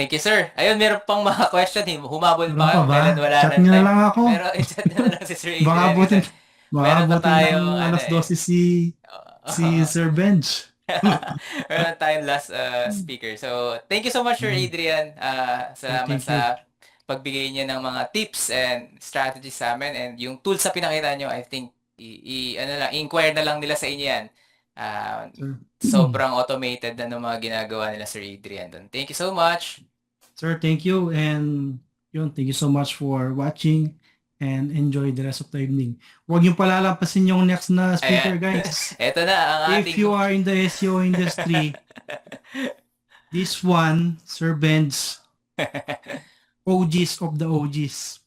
Thank you, sir. Ayun, meron pang mga question. Humabol Meron pa pa kayo ba? kailan wala Chat ng nyo na time. lang ako. Pero i-chat nyo na lang si Sir Baka Adrian kasi abutin, baka meron pa abutin ng tayong ano alas eh. 12 si Sir Benj. Meron tayong last speaker. So, thank you so much, Sir Mm. Adrian. Sir, Salamat thank you. sa pagbigay niyo ng mga tips and strategies sa amin. And yung tools na pinakita niyo, I think, ano lang, inquire na lang nila sa inyo yan. Ah, Sir. sobrang automated na ng mga ginagawa nila, Sir Adrian. Doon. Thank you so much. Sir, thank you. And yun, thank you so much for watching and enjoy the rest of the evening. Huwag yung palalampasin yung next na Ayan. speaker, guys. Ito na ang If ating... you are in the SEO industry, this one, Sir Benz, OGs of the OGs.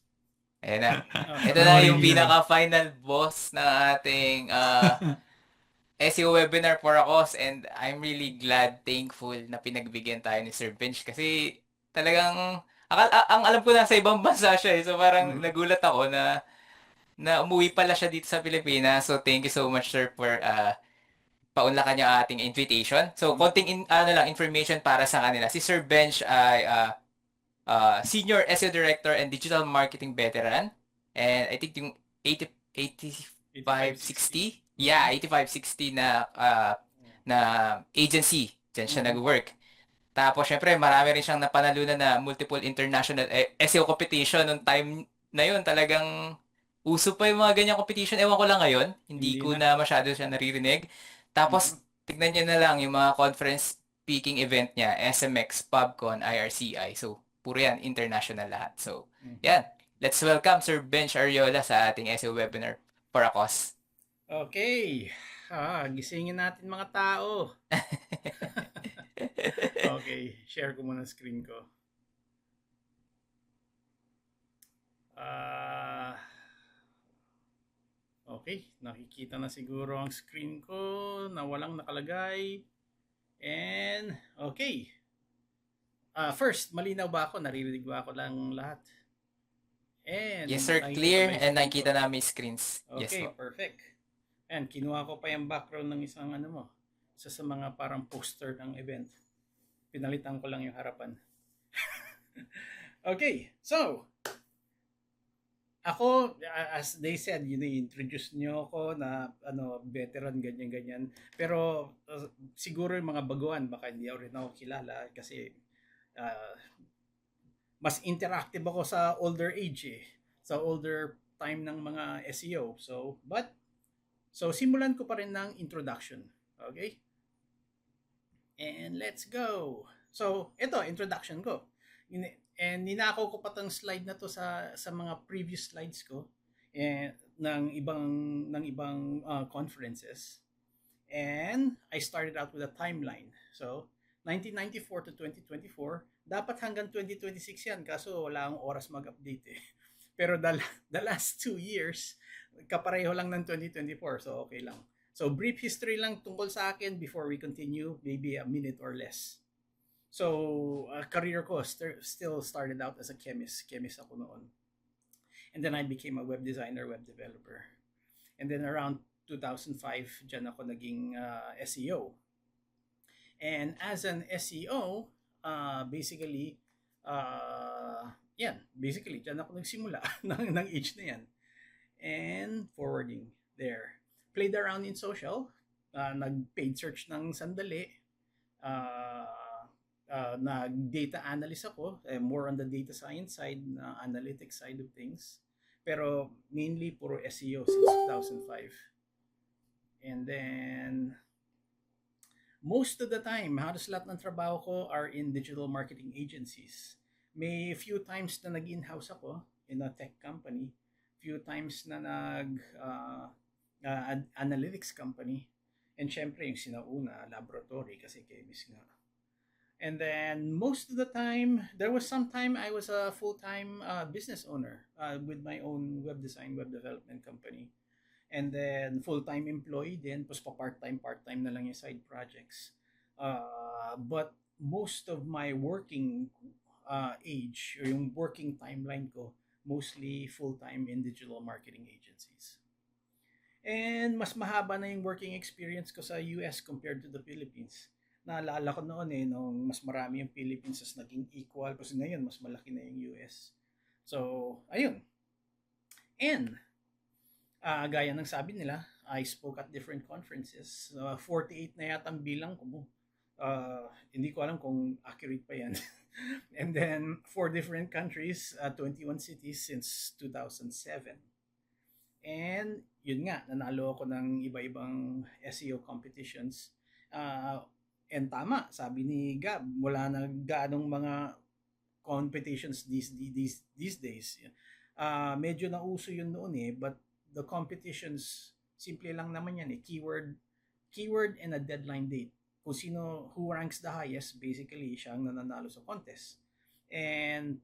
Ayan na. Ito na Panoorin yung nyo yan. pinaka-final boss ng ating SEO webinar for a cause, and I'm really glad, thankful na pinagbigyan tayo ni Sir Bench kasi talagang ang alam ko na sa ibang bansa siya eh. So parang nagulat ako na umuwi pala siya dito sa Pilipinas. So thank you so much, sir, for paunlakan niyo ang ating invitation. So konting ano lang information para sa kanila. Si Sir Bench ay Senior SEO Director and Digital Marketing Veteran. And I think yung 8560. Yeah, 8560 na agency. Diyan siya nag-work. Tapos, syempre, marami rin siyang napanalunan na multiple international SEO competition nung time na yun. Talagang uso pa yung mga ganyang competition. Ewan ko lang ngayon. Hindi Hindi ko na. na masyado siya naririnig. Tapos, tignan nyo na lang yung mga conference speaking event niya. SMX, PubCon, IRCI. So, puro yan. International lahat. So, yan. Let's welcome Sir Bench Ariola sa ating SEO webinar for a cause. Okay. Gisingin natin mga tao. Okay, share ko muna screen ko. Okay, nakikita na siguro ang screen ko na walang nakalagay. And, okay. First, malinaw ba ako? Naririnig ba ako lang lahat? And, Yes, sir. nakikita Clear. ba yung And screen nakikita ko? namin yung screens. Yes Okay, po. perfect. And kinuha ko pa yung background ng isang ano mo. Isa sa mga parang poster ng event. Pinalitan ko lang yung harapan. Okay, so ako, as they said, introduce nyo ako na veteran, ganyan-ganyan. Pero siguro yung mga baguhan, baka hindi ako rin ako kilala kasi mas interactive ako sa older age eh. Sa older time ng mga SEO. So simulan ko pa rin ng introduction. Okay? And let's go. So, ito, introduction ko. And ninakaw ko pa tong slide na to sa mga previous slides ko ng ibang conferences. And I started out with a timeline. So, 1994 to 2024, dapat hanggang 2026 yan kaso wala akong oras mag-update eh. Pero the last 2 years, kapareho lang ng 2024, so okay lang. So brief history lang tungkol sa akin before we continue, maybe a minute or less. So career ko still started out as a chemist ako noon. And then I became a web designer, web developer. And then around 2005, dyan ako naging SEO. And as an SEO, basically, dyan ako nagsimula ng age na yan. And forwarding there. Played around in social, nag-paid search ng sandali, nag-data analyst ako, more on the data science side, analytics side of things. Pero mainly puro SEO since 2005. And then, most of the time, halos lahat ng trabaho ko are in digital marketing agencies. May few times na nag-in-house ako in a tech company. Few times na analytics company. And syempre yung sinauna, laboratory kasi chemist nga. And then most of the time, there was some time I was a full-time business owner with my own web design, web development company. And then full-time employee din, tapos part-time na lang yung side projects. But most of my working age, or yung working timeline ko, mostly full-time in digital marketing agencies. And mas mahaba na yung working experience ko sa US compared to the Philippines. naalala ko noon nung mas marami yung Philippines as naging equal kasi ngayon mas malaki na yung US. So, ayun. And, gaya ng sabi nila, I spoke at different conferences. 48 na yata ang bilang ko. Hindi ko alam kung accurate pa yan. And then, 4 different countries, 21 cities since 2007. And yun nga, nanalo ako ng iba-ibang SEO competitions. And tama, sabi ni Gab, wala na gaanong mga competitions these days. Medyo nauso yun noon but the competitions, simple lang naman yan keyword and a deadline date. Kung who ranks the highest, basically, siya ang nananalo sa contest. And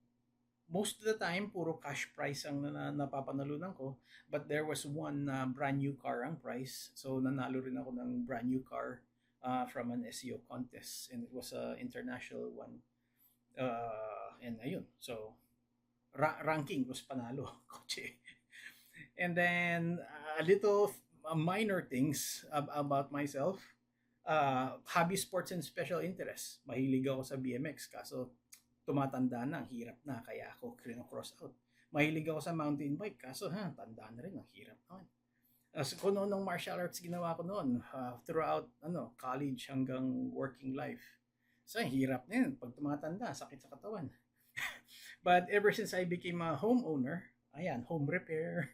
most of the time, puro cash prize ang napapanalunan ko. But there was one brand new car ang prize. So, nanalo rin ako ng brand new car from an SEO contest. And it was an international one. And ayun. So, ranking was panalo. Kotse. And then, a little minor things about myself. Hobby sports and special interest. Mahilig ako sa BMX. Kaso, tumatanda na, hirap na, kaya ako cross out. Mahilig ako sa mountain bike, kaso tanda na rin, ang hirap naman. So kung noong martial arts ginawa ko noon, throughout college hanggang working life. So hirap na yun, pag tumatanda, sakit sa katawan. But ever since I became a homeowner, ayan, home repair,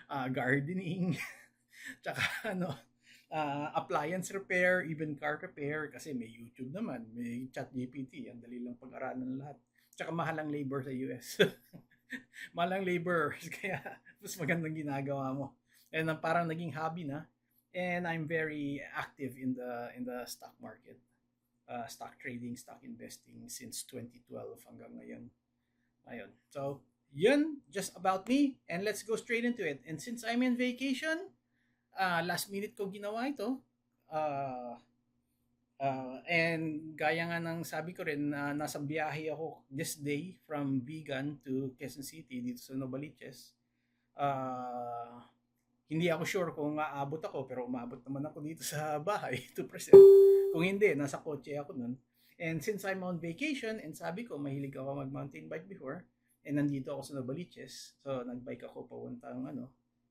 gardening, tsaka appliance repair, even car repair, kasi may YouTube naman, may ChatGPT, ang dali lang pag-aralan lahat. Tsaka mahal ang labor sa US. Mahal ang labor, kaya mas magandang ginagawa mo. And parang naging hobby na. And I'm very active in the stock market. Stock trading, stock investing since 2012 hanggang ngayon. Ayun. So, yun, just about me. And let's go straight into it. And since I'm in vacation, last minute ko ginawa ito. And gaya nga ng sabi ko rin, nasa biyahe ako this day from Vigan to Quezon City dito sa Novaliches. Hindi ako sure kung aabot ako, pero umabot naman ako dito sa bahay, 2%. Kung hindi, nasa kotse ako nun. And since I'm on vacation, and sabi ko, mahilig ako mag-mountain bike before, and nandito ako sa Novaliches, so nagbike ako papuntang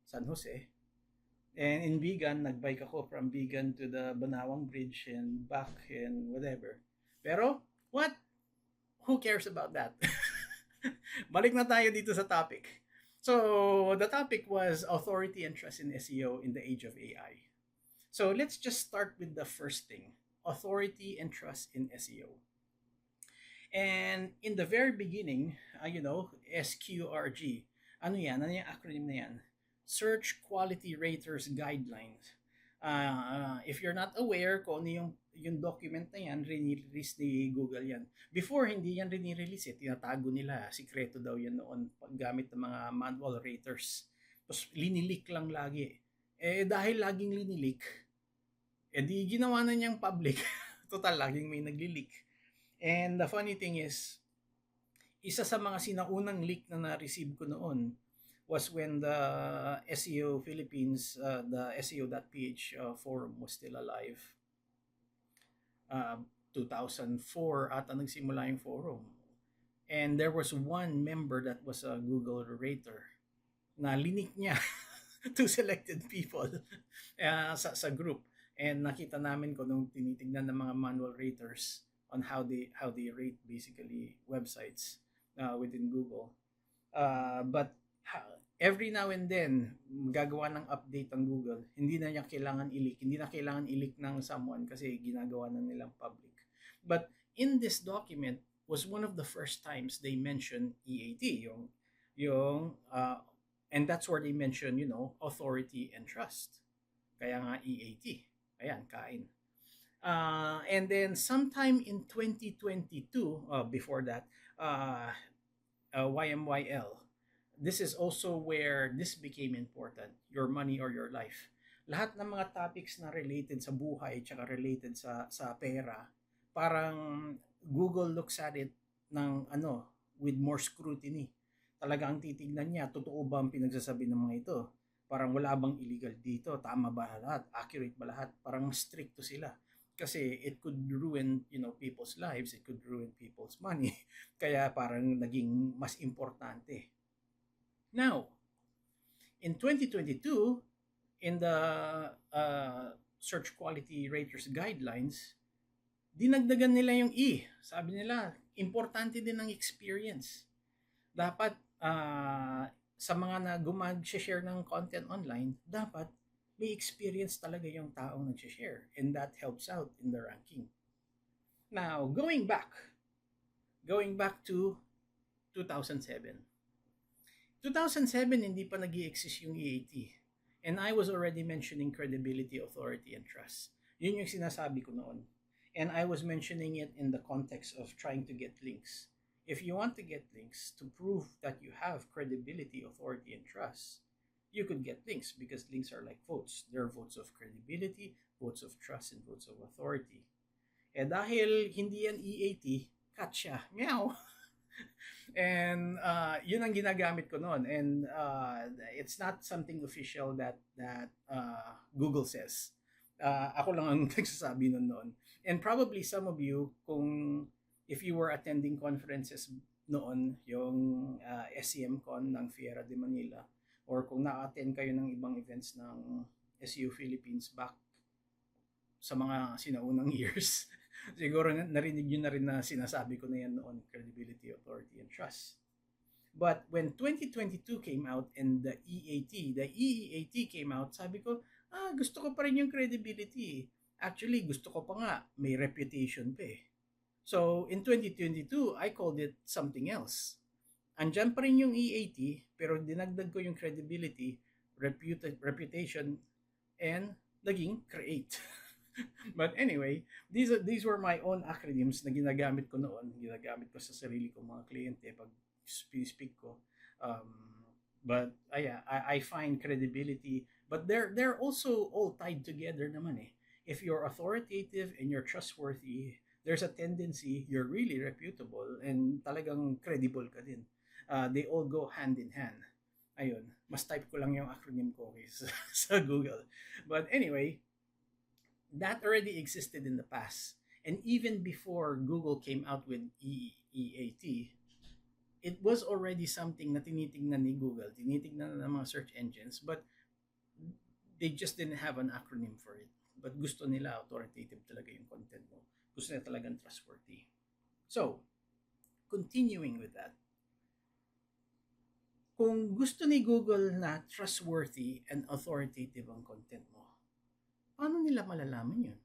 San Jose. And in Vigan, nagbike ako from Vigan to the Banawang Bridge and back and whatever. Pero, what? Who cares about that? Balik na tayo dito sa topic. So, the topic was authority and trust in SEO in the age of AI. So, let's just start with the first thing. Authority and trust in SEO. And in the very beginning, SQRG. Ano yan? Ano yung acronym na yan? Search Quality Raters Guidelines. If you're not aware kung ano yung document na yan, rinirelease ni Google yan. Before, hindi yan rinirelease tinatago nila. Sikreto daw yan noon paggamit ng mga manual raters. Tapos linilik lang lagi. Dahil laging linilik, di ginawa na niyang public. Total, laging may nagli-leak. And the funny thing is, isa sa mga sinaunang leak na na-receive ko noon was when the SEO Philippines, the SEO.ph forum was still alive. 2004 ata nagsimula yung forum. And there was one member that was a Google rater na linik niya to selected people sa group. And nakita namin ko nung tinitingnan ng mga manual raters on how they rate basically websites within Google. But every now and then, gagawa ng update ang Google. Hindi na niya kailangan i-leak. Hindi na kailangan i-leak ng someone kasi ginagawa na nilang public. But in this document was one of the first times they mentioned EAT, and that's where they mention, authority and trust. Kaya nga EAT. Ayan, kain. And then sometime in 2022, before that, YMYL. This is also where this became important, your money or your life. Lahat ng mga topics na related sa buhay tsaka related sa pera, parang Google looks at it with more scrutiny. Talagang titignan niya, totoo ba ang pinagsasabi ng mga ito? Parang wala bang illegal dito? Tama ba lahat? Accurate ba lahat? Parang stricto sila. Kasi it could ruin, people's lives, it could ruin people's money. Kaya parang naging mas importante. Now, in 2022, in the search quality raters guidelines, dinagdagan nila yung E. Sabi nila, importante din ang experience. Dapat sa mga na gumag-share ng content online, dapat may experience talaga yung taong nag-share, and that helps out in the ranking. Now, going back to 2007. 2007, hindi pa nag-i-exist yung EAT. And I was already mentioning credibility, authority, and trust. Yun yung sinasabi ko noon. And I was mentioning it in the context of trying to get links. If you want to get links to prove that you have credibility, authority, and trust, you could get links because links are like votes. They're votes of credibility, votes of trust, and votes of authority. Eh dahil hindi yan EAT, cut siya. Meow! And yun ang ginagamit ko noon. And it's not something official that Google says. Ako lang ang nagsasabi noon. And probably some of you, if you were attending conferences noon, yung SCMCon ng Fiera de Manila, or kung na-attend kayo ng ibang events ng SEO Philippines back sa mga sinaunang years, siguro narinig nyo na rin na sinasabi ko na yan noon, credibility, authority, and trust. But when 2022 came out and the EEAT came out, sabi ko, gusto ko pa rin yung credibility. Actually, gusto ko pa nga, may reputation pa eh. So, in 2022, I called it something else. Andyan pa rin yung EAT, pero dinagdag ko yung credibility, reputation, and naging create. But anyway, these were my own acronyms na ginagamit ko noon. Ginagamit ko sa sarili ko mga kliyente pag speak ko. But I find credibility, but they're also all tied together naman eh. If you're authoritative and you're trustworthy, there's a tendency you're really reputable and talagang credible ka din. They all go hand in hand. Ayun, mas type ko lang yung acronym ko sa Google. But anyway, that already existed in the past. And even before Google came out with EAT, it was already something na tinitingnan ni Google, tinitingnan ng mga search engines, but they just didn't have an acronym for it. But gusto nila authoritative talaga yung content mo. Gusto nila talagang trustworthy. So, continuing with that, kung gusto ni Google na trustworthy and authoritative ang content mo, paano nila malalaman yun?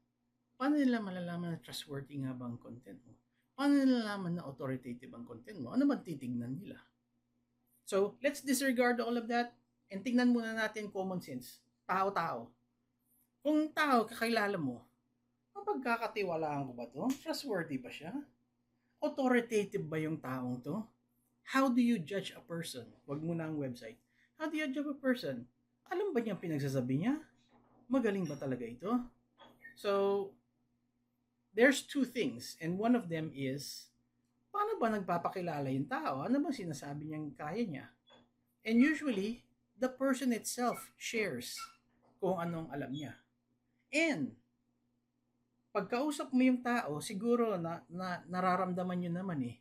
Paano nila malalaman na trustworthy nga ba ang content mo? Paano nila malalaman na authoritative ang content mo? Ano ba titignan nila? So, let's disregard all of that and tignan muna natin common sense. Tao-tao. Kung tao kakilala mo, mapagkakatiwalaan ko ba to? Trustworthy ba siya? Authoritative ba yung taong to? How do you judge a person? Wag muna ang website. How do you judge a person? Alam ba niya pinagsasabi niya? Magaling ba talaga ito? So, there's two things. And one of them is, paano ba nagpapakilala yung tao? Ano ba sinasabi niyang kaya niya? And usually, the person itself shares kung anong alam niya. And, pagkausap mo yung tao, siguro na nararamdaman nyo naman eh,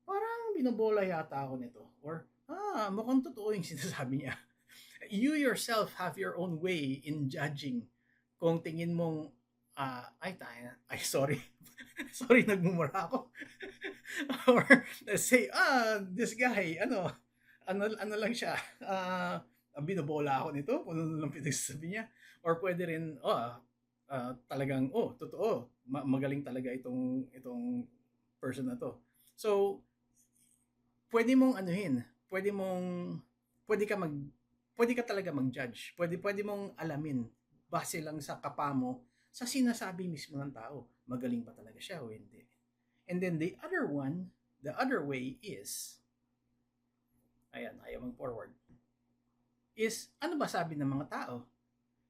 parang binobola yata ako nito. Or, mukhang totoo yung sinasabi niya. You yourself have your own way in judging. Kung tingin mong, sorry. Sorry, nagmumura ako. Or, say, this guy, ano lang siya, binobola ako nito, kung ano lang pinagsasabi niya. Or pwede rin, talagang, totoo, magaling talaga itong person na to. So, pwede mong anuhin, pwede ka talaga mag-judge. Pwede mong alamin base lang sa kapa mo sa sinasabi mismo ng tao. Magaling ba talaga siya o hindi? And then the other way is, ayaw mag-forward, is ano ba sabi ng mga tao?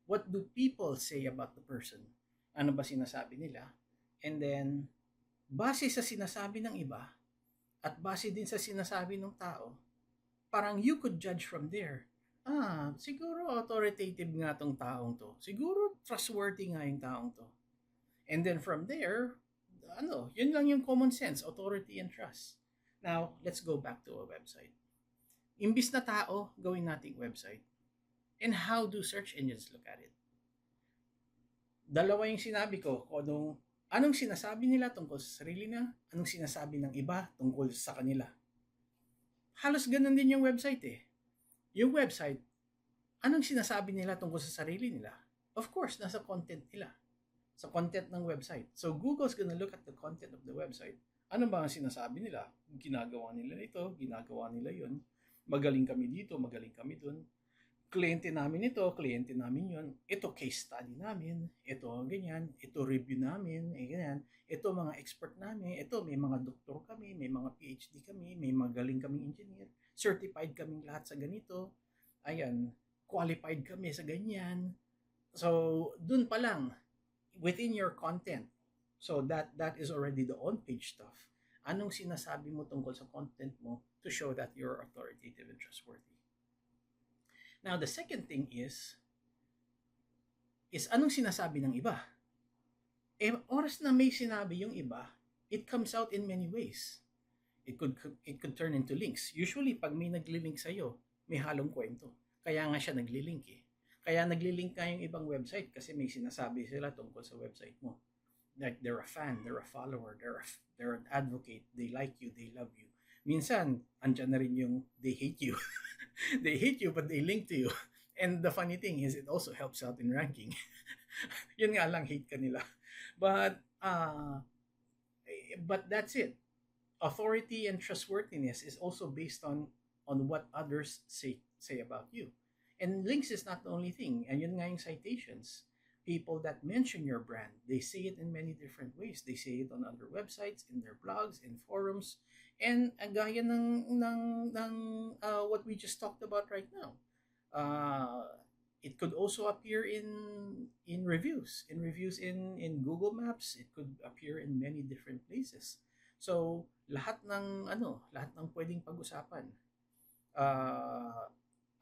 What do people say about the person? Ano ba sinasabi nila? And then, base sa sinasabi ng iba, at base din sa sinasabi ng tao, parang you could judge from there. Siguro authoritative nga tong taong to. Siguro trustworthy nga yung taong to. And then from there, yun lang yung common sense, authority and trust. Now, let's go back to a website. Imbis na tao, gawin nating website. And how do search engines look at it? Dalawa yung sinabi ko, kung anong sinasabi nila tungkol sa sarili nila, anong sinasabi ng iba tungkol sa kanila. Halos ganun din yung website eh. Yung website, anong sinasabi nila tungkol sa sarili nila? Of course, nasa content nila. Sa content ng website. So Google's gonna look at the content of the website. Ano ba ang sinasabi nila? Ginagawa nila ito, ginagawa nila yun. Magaling kami dito, magaling kami dun. Kliyente namin ito, kliyente namin yun. Ito case study namin, ito ganyan, ito review namin, ganyan. Ito mga expert namin, ito may mga doktor kami, may mga PhD kami, may magaling kaming engineer, certified kaming lahat sa ganito. Ayan, qualified kami sa ganyan. So, dun pa lang, within your content. So that is already the on-page stuff. Anong sinasabi mo tungkol sa content mo to show that you're authoritative and trustworthy? Now, the second thing is anong sinasabi ng iba? Oras na may sinabi yung iba, it comes out in many ways. It could turn into links. Usually, pag may nagli-link sa'yo, may halong kwento. Kaya nga siya nagli-link eh. Kaya nagli-link ka yung ibang website kasi may sinasabi sila tungkol sa website mo. Like they're a fan, they're a follower, they're an advocate, they like you, they love you. Minsan, andyan na rin yung they hate you. They hate you but they link to you. And the funny thing is, it also helps out in ranking. Yun nga lang, hate ka nila. But that's it. Authority and trustworthiness is also based on what others say about you. And links is not the only thing. And yun nga yung citations. People that mention your brand, they say it in many different ways. They say it on other websites, in their blogs, in forums, and gaya ng what we just talked about right now. It could also appear in reviews, in Google Maps. It could appear in many different places. So lahat ng pwedeng pag-usapan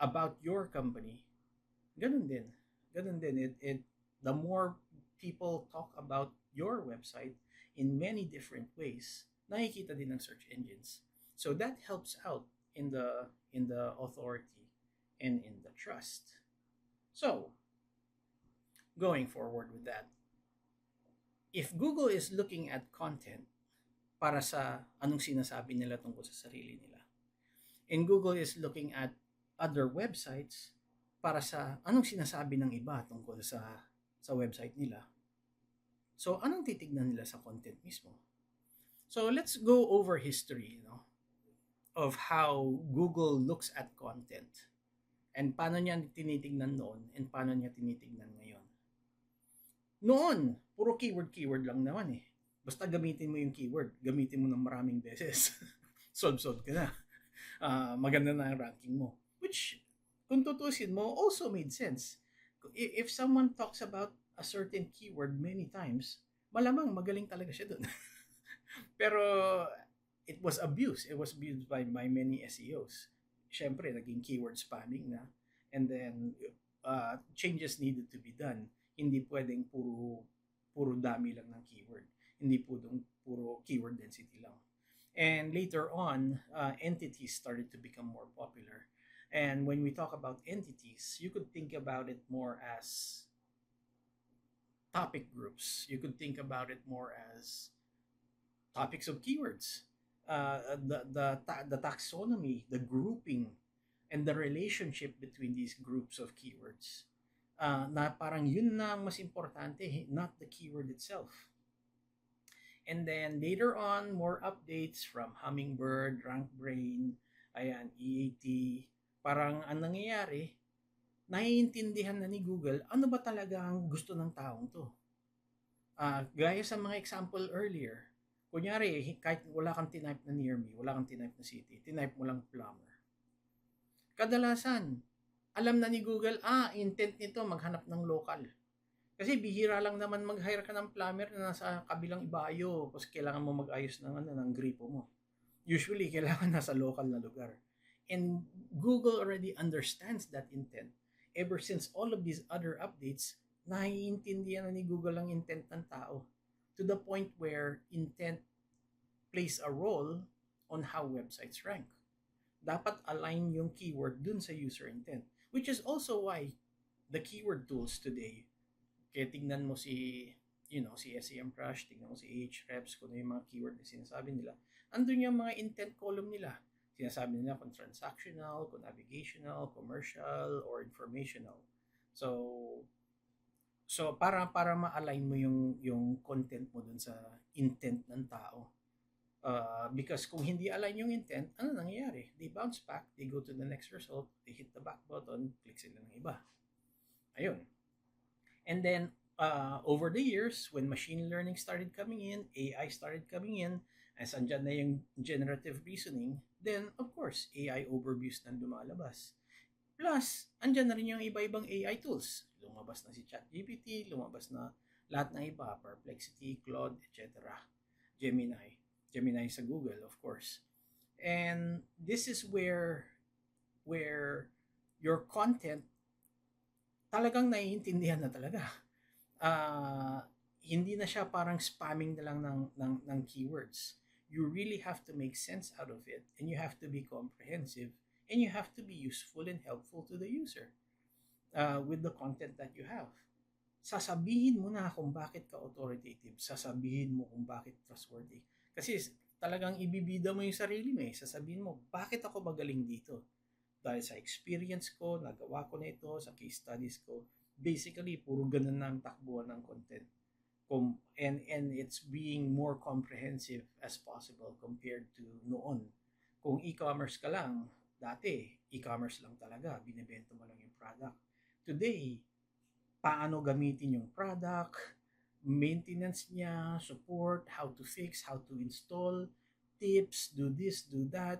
about your company, ganun din. The more people talk about your website in many different ways, nakikita din ng search engines. So that helps out in the authority and in the trust. So, going forward with that, if Google is looking at content para sa anong sinasabi nila tungkol sa sarili nila, and Google is looking at other websites para sa anong sinasabi ng iba tungkol sa website nila. So, anong titignan nila sa content mismo? So, let's go over history, of how Google looks at content and paano niya tinitignan noon and paano niya tinitignan ngayon. Noon, puro keyword lang naman eh. Basta gamitin mo yung keyword, gamitin mo ng maraming beses. Solve ka na. Maganda na ang ranking mo. Which, kung tutusin mo, also made sense. If someone talks about a certain keyword many times, malamang magaling talaga siya dun. Pero it was abused. It was abused by many SEOs. Siyempre, naging keyword spamming na. And then, changes needed to be done. Hindi pwedeng puro dami lang ng keyword. Hindi puro keyword density lang. And later on, entities started to become more popular. And when we talk about entities, you could think about it more as topic groups. You could think about it more as topics of keywords. The taxonomy, the grouping, and the relationship between these groups of keywords. Na parang yun na ang mas importante, not the keyword itself. And then later on, more updates from Hummingbird, RankBrain, EAT. Parang ang nangyayari, naiintindihan na ni Google ano ba talaga ang gusto ng taong to. Gaya sa mga example earlier, kunyari, kahit wala kang tinype na near me, wala kang tinype na city, tinype mo lang plumber. Kadalasan, alam na ni Google, intent nito maghanap ng local. Kasi bihira lang naman mag-hire ka ng plumber na nasa kabilang ibayo kasi kailangan mo mag-ayos ng gripo mo. Usually, kailangan nasa local na lugar. And Google already understands that intent. Ever since all of these other updates, naiintindihan na ni Google ang intent ng tao. to the point where intent plays a role on how websites rank. Dapat align yung keyword dun sa user intent, which is also why the keyword tools today, kaya tingnan mo si SEMrush, tingnan mo si Ahrefs, kung ano yung mga keyword na sinasabi nila, andun yung mga intent column nila. Sinasabi nila kung transactional, kung navigational, commercial, or informational. So para ma-align mo yung content mo dun sa intent ng tao. Because kung hindi align yung intent, ano nangyayari? They bounce back, they go to the next result, they hit the back button, click sila ng iba. Ayun. And then, over the years, when machine learning started coming in, AI started coming in, as andyan na yung generative reasoning, then, of course, AI overviews na lumalabas. Plus, andyan na rin yung iba-ibang AI tools. Lumabas na si ChatGPT, lumabas na lahat ng iba, Perplexity, Claude, etc. Gemini sa Google, of course. And this is where your content talagang naiintindihan na talaga. Hindi na siya parang spamming na lang ng keywords. You really have to make sense out of it, and you have to be comprehensive, and you have to be useful and helpful to the user with the content that you have. Sasabihin mo na kung bakit ka authoritative, sasabihin mo kung bakit trustworthy. Kasi talagang ibibida mo yung sarili mo eh. Sasabihin mo, bakit ako magaling dito? Dahil sa experience ko, nagawa ko na ito, sa case studies ko. Basically, puro ganun na ang takbuhan ng content. And it's being more comprehensive as possible compared to noon. Kung e-commerce ka lang, dati, e-commerce lang talaga, binibenta mo lang yung product. Today, paano gamitin yung product, maintenance niya, support, how to fix, how to install, tips, do this, do that.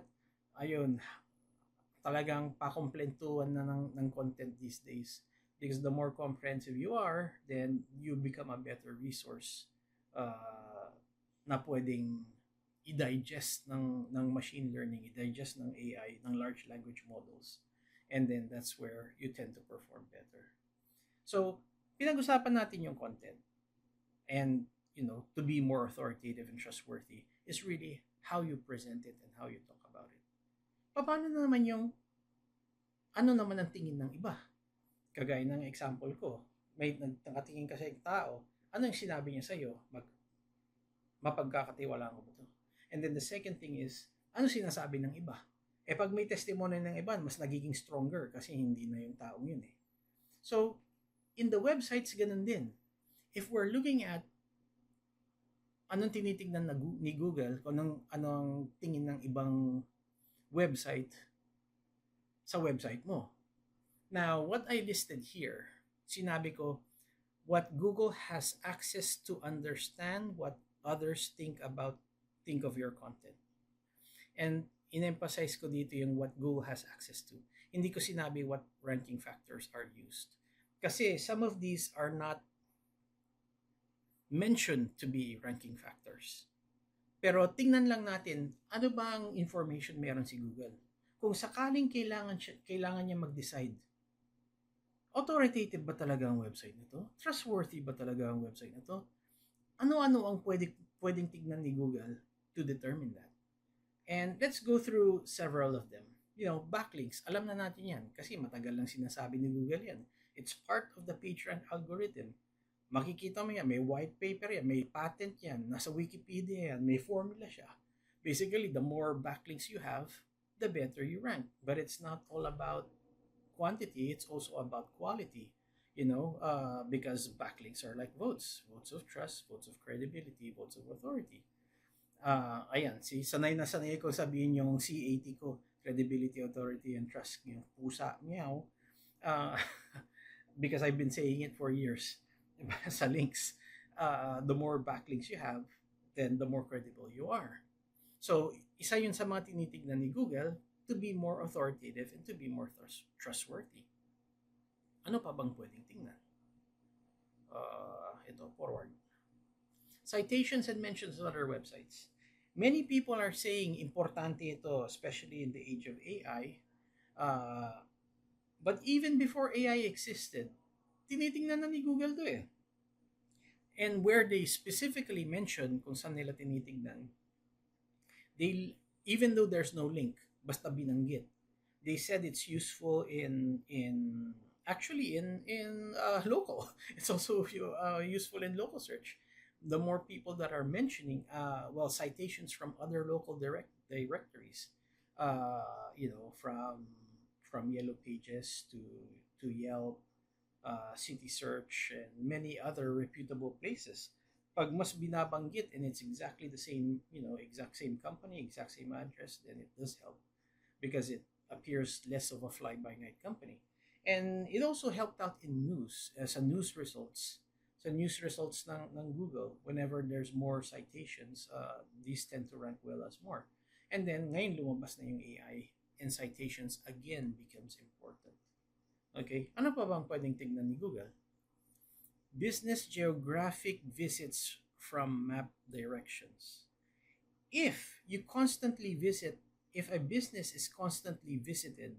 Ayun, talagang pakumplentuhan na ng content these days. Because the more comprehensive you are, then you become a better resource na pwedeng i-digest ng machine learning, i-digest ng AI, ng large language models. And then that's where you tend to perform better. So, pinag-usapan natin yung content. And, to be more authoritative and trustworthy is really how you present it and how you talk about it. Paano naman ano naman ang tingin ng iba? Kagaya ng example ko, may nakatingin kasi yung tao, ano yung sinabi niya sa'yo? Mapagkakatiwalaan ko ba ito? And then the second thing is, ano sinasabi ng iba? Pag may testimony ng iba, mas nagiging stronger kasi hindi na yung taong yun eh. So, in the websites, ganun din. If we're looking at anong tinitingnan ni Google, kung anong tingin ng ibang website sa website mo. Now, what I listed here, sinabi ko, what Google has access to understand what others think of your content. And in-emphasize ko dito yung what Google has access to. Hindi ko sinabi what ranking factors are used. Kasi some of these are not mentioned to be ranking factors. Pero tingnan lang natin, ano ba ang information meron si Google? Kung sakaling kailangan niya mag-decide, authoritative ba talaga ang website nito? Trustworthy ba talaga ang website nito? Ano-ano ang pwedeng tignan ni Google to determine that? And let's go through several of them. Backlinks, alam na natin yan kasi matagal lang sinasabi ni Google yan. It's part of the PageRank algorithm. Makikita mo yan, may white paper yan, may patent yan, nasa Wikipedia yan, may formula siya. Basically, the more backlinks you have, the better you rank. But it's not all about quantity, it's also about quality. Because backlinks are like votes of trust, votes of credibility, votes of authority. Ayan, sanay na sanay ko sabihin yung CAT ko, credibility, authority, and trust, yung pusa, meow. Because I've been saying it for years. Sa links, the more backlinks you have, then the more credible you are. So, isa yun sa mga tinitignan ni Google to be more authoritative and to be more trustworthy. Ano pa bang pwedeng tingnan? Ito, forward. Citations and mentions of other websites. Many people are saying importante ito, especially in the age of AI. But even before AI existed, tinitingnan na ni Google to eh. And where they specifically mention kung saan nila tinitignan, they, even though there's no link, basta binanggit, they said it's useful in actually in local. It's also useful in local search. The more people that are mentioning, well, citations from other local directories, from Yellow Pages to Yelp, City Search, and many other reputable places. Pag mas binabanggit and it's exactly the same, exact same company, exact same address, then it does help because it appears less of a fly-by-night company. And it also helped out in news, sa news results. Sa news results ng Google, whenever there's more citations, these tend to rank well as more. And then, ngayon lumabas na yung AI and citations again becomes important. Okay? Ano pa bang pwedeng tignan ni Google? Business geographic visits from map directions. If a business is constantly visited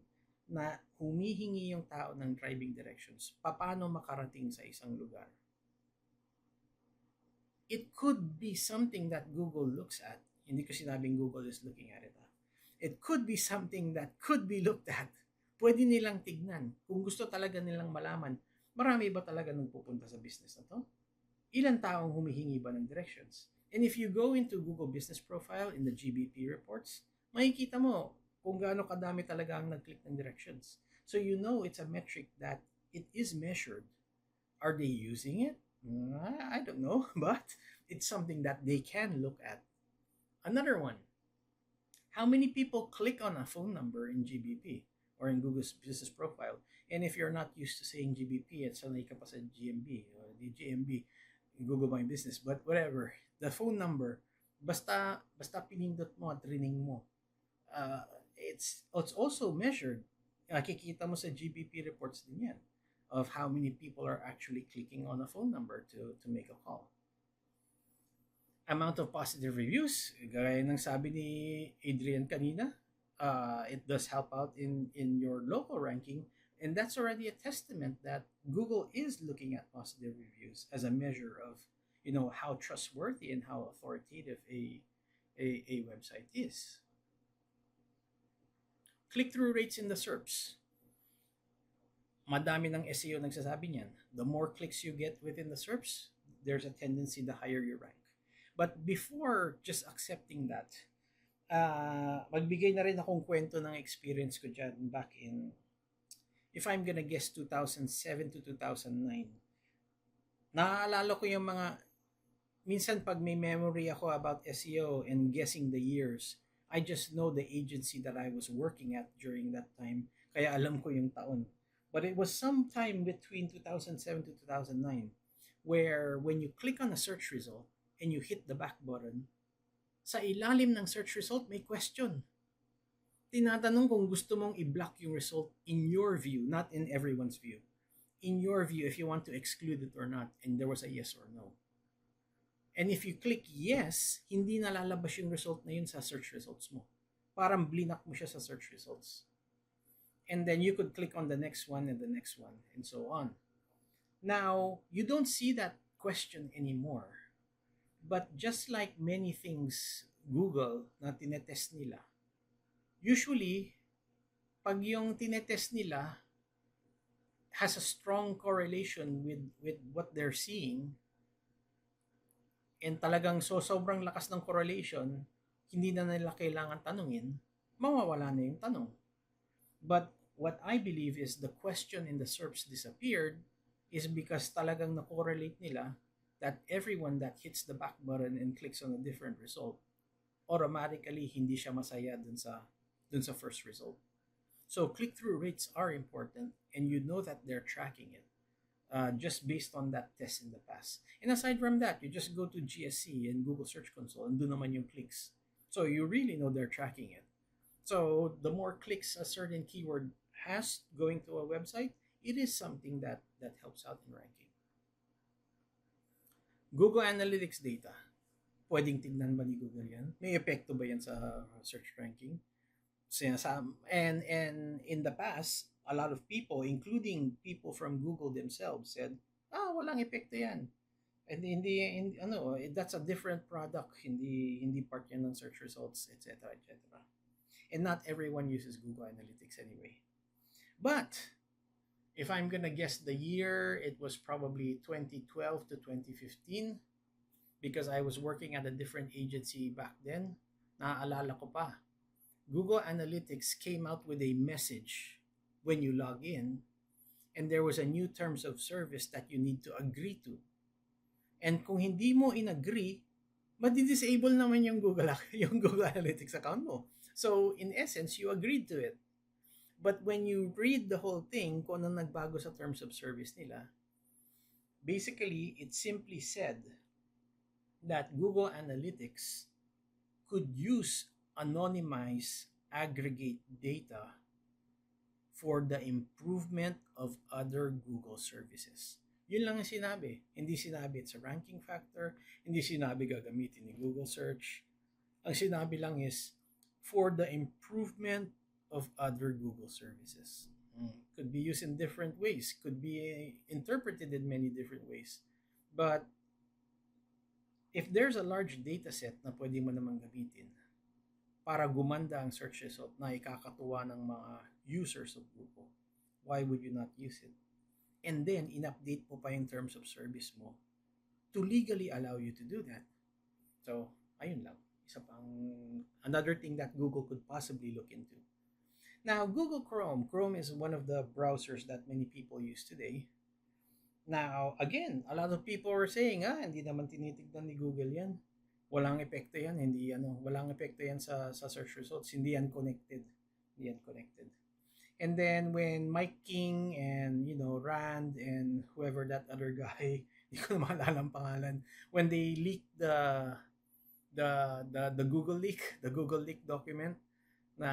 na humihingi yung tao ng driving directions, paano makarating sa isang lugar? It could be something that Google looks at. Hindi ko sinabing Google is looking at it. It could be something that could be looked at. Pwede nilang tignan. Kung gusto talaga nilang malaman, marami ba talaga nagpupunta sa business na to? Ilan taong humihingi ba ng directions? And if you go into Google Business Profile in the GBP reports, makikita mo kung gaano kadami talaga ang nag-click ng directions. So you know it's a metric that it is measured. Are they using it? I don't know, but it's something that they can look at. Another one, how many people click on a phone number in GBP or in Google's Business Profile? And if you're not used to saying GBP at sanay ka pa sa GMB or the GMB, Google My Business, but whatever, the phone number, basta pinindot mo at rining mo, it's also measured. Nakikita mo sa GBP reports din yan of how many people are actually clicking on a phone number to make a call. Amount of positive reviews, gaya ng sabi ni Adrian kanina, it does help out in your local ranking, and that's already a testament that Google is looking at positive reviews as a measure of how trustworthy and how authoritative a website is. Click-through rates in the SERPs. Madami ng SEO nagsasabi niyan. The more clicks you get within the SERPs, there's a tendency the higher you rank. But before just accepting that, magbigay na rin akong kwento ng experience ko dyan back in, if I'm gonna guess, 2007 to 2009. Naaalala ko yung mga, minsan pag may memory ako about SEO and guessing the years, I just know the agency that I was working at during that time, kaya alam ko yung taon. But it was sometime between 2007 to 2009 where when you click on a search result and you hit the back button, sa ilalim ng search result may question. Tinatanong kung gusto mong i-block yung result in your view, not in everyone's view. In your view, if you want to exclude it or not, and there was a yes or no. And if you click yes, hindi na lalabas yung result na yun sa search results mo. Parang blinak mo siya sa search results. And then you could click on the next one and the next one and so on. Now, you don't see that question anymore. But just like many things Google na tinetest nila, usually, pag yung tinetest nila has a strong correlation with what they're seeing, and talagang sobrang lakas ng correlation, hindi na nila kailangan tanungin, mawawala na yung tanong. But what I believe is the question in the SERPs disappeared is because talagang na-correlate nila that everyone that hits the back button and clicks on a different result, automatically hindi siya masaya dun sa first result. So click-through rates are important, and you know that they're tracking it just based on that test in the past. And aside from that, you just go to GSC and Google Search Console and do naman yung clicks. So you really know they're tracking it. So the more clicks a certain keyword has going to a website, it is something that helps out in ranking. Google Analytics data. Pwedeng tignan ba ni Google yan? May epekto ba yan sa search ranking? And in the past, a lot of people, including people from Google themselves, said, walang epekto yan. And that's a different product, hindi part yan ng search results, etc., etc. And not everyone uses Google Analytics anyway. But if I'm gonna guess the year, it was probably 2012 to 2015 because I was working at a different agency back then. Naaalala ko pa. Google Analytics came out with a message when you log in, and there was a new terms of service that you need to agree to. And kung hindi mo in-agree, madi-disable naman yung yung Google Analytics account mo. So in essence, you agreed to it. But when you read the whole thing, kung ano nagbago sa terms of service nila, basically it simply said that Google Analytics could use anonymized aggregate data for the improvement of other Google services. Yun lang ang sinabi. Hindi sinabi it's a ranking factor. Hindi sinabi gagamitin ni Google Search. Ang sinabi lang is for the improvement of other Google services. Could be used in different ways. Could be interpreted in many different ways. But if there's a large data set na pwede mo namang gamitin para gumanda ang search result na ikakatuwa ng mga users of Google, why would you not use it? And then, in-update mo pa yung terms of service mo to legally allow you to do that. So, ayun lang. Isa pang another thing that Google could possibly look into. Now, Google Chrome is one of the browsers that many people use today. Now, again, a lot of people are saying, hindi naman tinitignan ni Google yan. Walang epekto yan, walang epekto yan sa search results. Hindi yan connected. And then when Mike King and Rand and whoever that other guy, hindi ko na maalala ang pangalan, when they leaked the Google leak document, na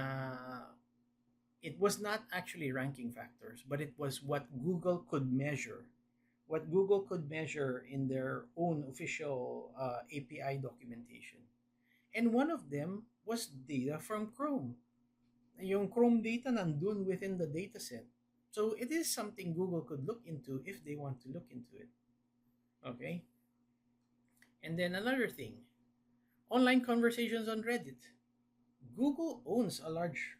it was not actually ranking factors, but it was what Google could measure. What Google could measure in their own official API documentation. And one of them was data from Chrome. Yung Chrome data nandun within the dataset. So it is something Google could look into if they want to look into it. Okay? And then another thing, online conversations on Reddit. Google owns a large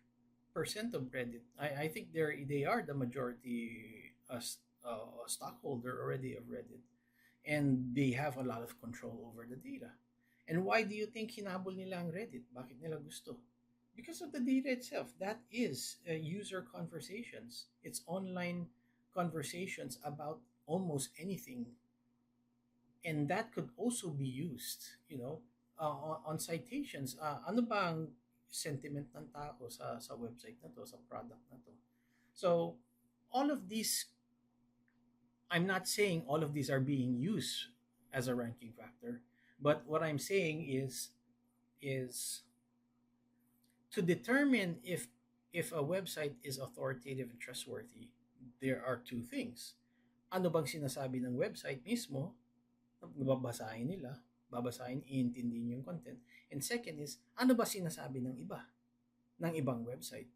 percent of Reddit. I think they are the majority stockholder already of Reddit, and they have a lot of control over the data. And why do you think hinabol nila ang Reddit? Bakit nila gusto? Because of the data itself. That is user conversations. It's online conversations about almost anything, and that could also be used, on citations. Ano ba ang sentiment ng tao sa website na to, sa product na to? So all of these, I'm not saying all of these are being used as a ranking factor, but what I'm saying is to determine if a website is authoritative and trustworthy, there are two things. Ano bang sinasabi ng website mismo? Babasahin, iintindihin yung content. And second is, ano ba sinasabi ng ibang website?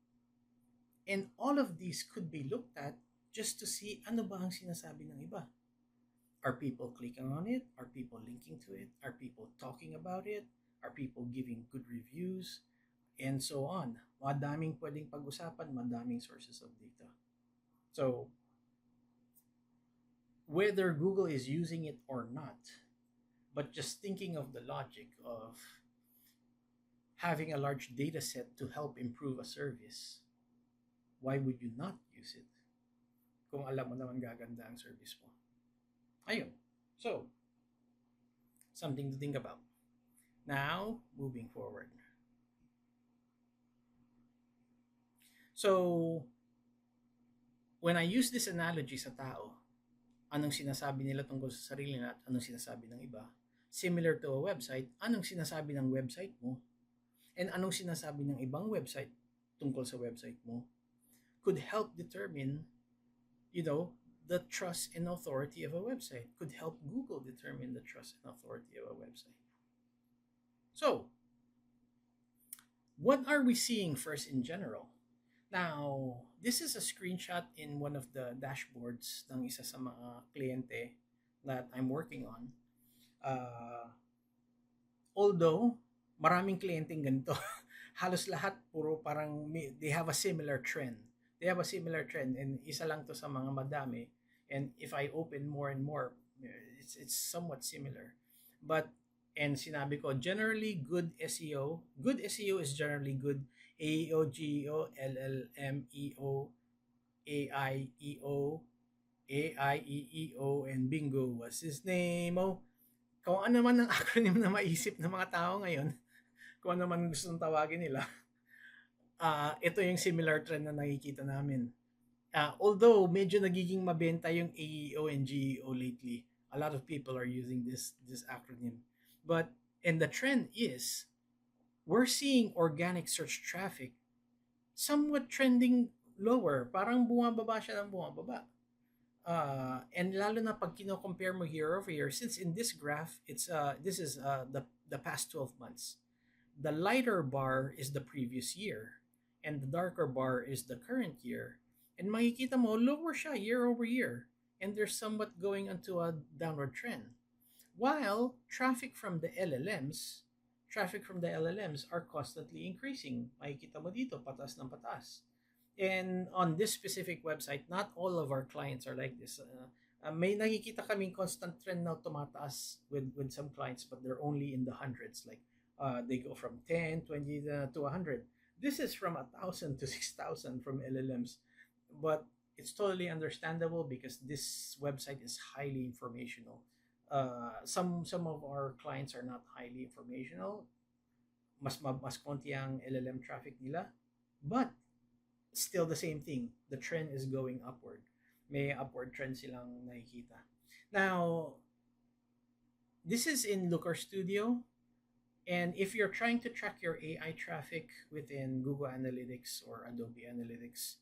And all of these could be looked at just to see ano ba ang sinasabi ng iba. Are people clicking on it? Are people linking to it? Are people talking about it? Are people giving good reviews? And so on. Madaming pwedeng pag-usapan, madaming sources of data. So, whether Google is using it or not, but just thinking of the logic of having a large data set to help improve a service, why would you not use it? Kung alam mo naman gaganda ang service mo. Ayun. So, something to think about. Now, moving forward. So, when I use this analogy sa tao, anong sinasabi nila tungkol sa sarili nila at anong sinasabi ng iba, similar to a website, anong sinasabi ng website mo, and anong sinasabi ng ibang website tungkol sa website mo, could help determine the trust and authority of a website. Could help Google determine the trust and authority of a website. So, what are we seeing first in general? Now, this is a screenshot in one of the dashboards ng isa sa mga kliyente that I'm working on. Uh, although, maraming kliyenteng ganito. Halos lahat puro parang they have a similar trend. They have a similar trend and isa lang to sa mga madami. And if I open more and more, it's somewhat similar. But and sinabi ko, generally good SEO. Good SEO is generally good AEO, GEO, LLMEO, AIEO, AIEEO, and bingo. What's his name? Oh, kung ano man ang acronym na maisip ng mga tao ngayon, kung ano man gusto tawagin nila, ito yung similar trend na nakikita namin. Although medyo nagiging mabenta yung AEO and GEO lately, a lot of people are using this acronym. But and the trend is we're seeing organic search traffic somewhat trending lower. Parang bumababa siya ng bumababa. And lalo na pag kino-compare mo year over year, since in this graph, it's this is the past 12 months. The lighter bar is the previous year, and the darker bar is the current year. And makikita mo, lower siya year over year. And there's somewhat going onto a downward trend. While traffic from the LLMs are constantly increasing. Makikita mo dito, patas ng patas. And on this specific website, not all of our clients are like this. May nakikita kaming constant trend na tumataas with some clients, but they're only in the hundreds. Like they go from 10, 20 to 100. This is from 1,000 to 6,000 from LLMs. But it's totally understandable because this website is highly informational. Some of our clients are not highly informational. Mas konti ang LLM traffic nila. But still the same thing. The trend is going upward. May upward trend silang nakikita. Now, this is in Looker Studio. And if you're trying to track your AI traffic within Google Analytics or Adobe Analytics,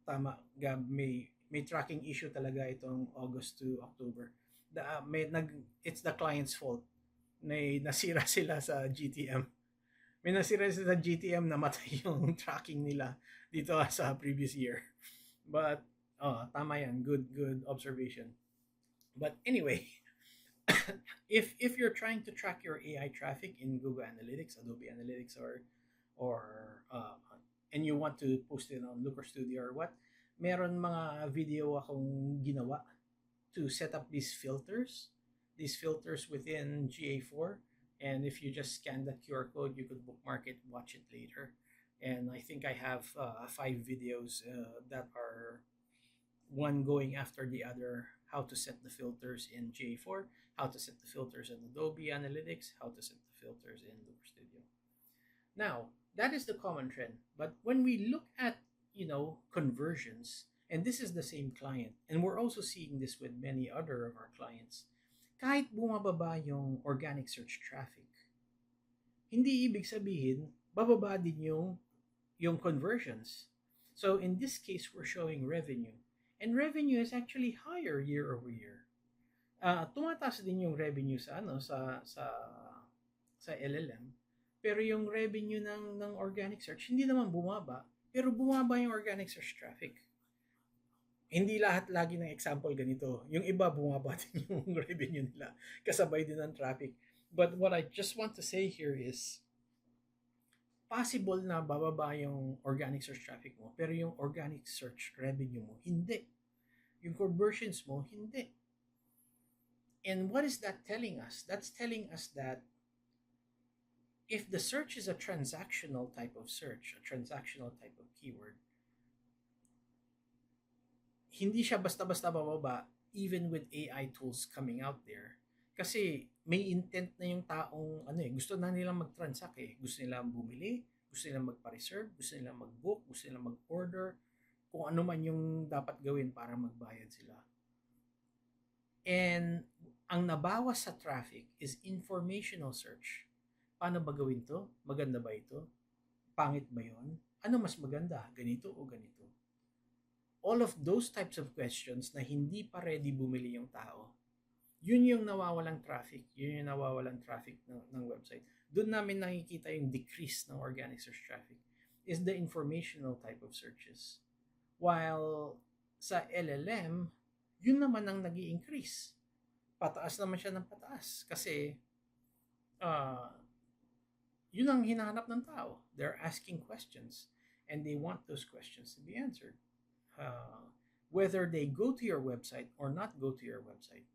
tama, Gab, may tracking issue talaga itong August to October. It's the client's fault. Nasira sila sa GTM. May nasira sila sa GTM, namatay yung tracking nila dito sa previous year. But tama yan, good observation. But anyway, if you're trying to track your AI traffic in Google Analytics, Adobe Analytics, or and you want to post it on Looker Studio or what, meron mga video akong ginawa to set up these filters within GA4. And if you just scan the QR code, you could bookmark it, watch it later. And I think I have 5 videos that are one going after the other. How to set the filters in GA4, how to set the filters in Adobe Analytics, how to set the filters in Looker Studio. Now, that is the common trend. But when we look at, conversions, and this is the same client, and we're also seeing this with many other of our clients, kahit bumababa yung organic search traffic, hindi ibig sabihin, bababa din yung conversions. So in this case, we're showing revenue. And revenue is actually higher year over year. Tumataas din yung revenue sa LLM. Pero yung revenue ng organic search, hindi naman bumaba. Pero bumaba yung organic search traffic. Hindi lahat lagi ng example ganito. Yung iba bumaba din yung revenue nila. Kasabay din ng traffic. But what I just want to say here is, possible na bababa yung organic search traffic mo, pero yung organic search revenue mo, hindi. Yung conversions mo, hindi. And what is that telling us? That's telling us that if the search is a transactional type of search, a transactional type of keyword, hindi siya basta-basta bababa even with AI tools coming out there. Kasi may intent na yung taong gusto na nilang mag-transact eh. Gusto nilang bumili, gusto nilang magpa-reserve, gusto nilang mag-book, gusto nilang mag-order, kung ano man yung dapat gawin para magbayad sila. And ang nabawas sa traffic is informational search. Paano ba gawin to? Maganda ba ito? Pangit ba yon? Ano mas maganda? Ganito o ganito? All of those types of questions na hindi pa ready bumili yung tao, yun yung nawawalang traffic. Yun yung nawawalang traffic ng website. Doon namin nakikita yung decrease ng organic search traffic is the informational type of searches. While sa LLM, yun naman ang nag-i-increase. pataas naman siya ng pataas kasi uh, yun ang hinahanap ng tao. They're asking questions and they want those questions to be answered. Whether they go to your website or not go to your website.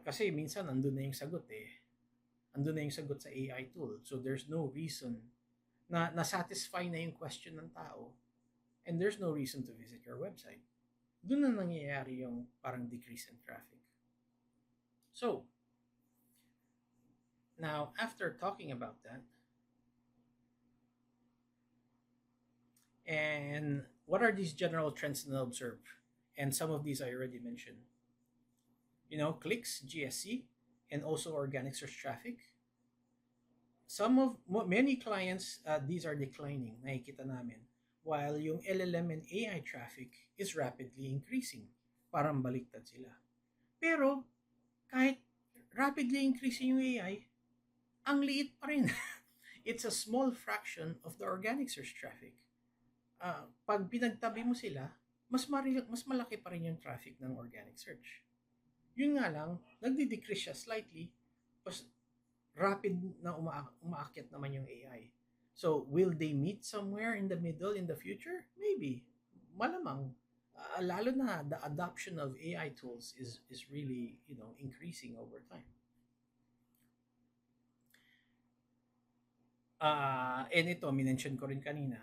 Kasi minsan nandun na yung sagot eh. Andun na yung sagot sa AI tool. So there's no reason na nasatisfy na yung question ng tao and there's no reason to visit your website. Doon na nangyayari yung parang decrease in traffic. So, now, after talking about that, and what are these general trends that I observe? And some of these I already mentioned. Clicks, GSC, and also organic search traffic. Many clients, these are declining, nakikita namin. While yung LLM and AI traffic is rapidly increasing. Parang baliktad sila. Pero, kahit rapidly increasing yung AI, ang liit pa rin. It's a small fraction of the organic search traffic. Pag pinagtabi mo sila, mas malaki pa rin yung traffic ng organic search. Yun nga lang, nagdi-decrease siya slightly, mas rapid na umaakyat naman yung AI. So, will they meet somewhere in the middle in the future? Maybe. Malamang. Lalo na the adoption of AI tools is really, increasing over time. And ito, minention ko rin kanina,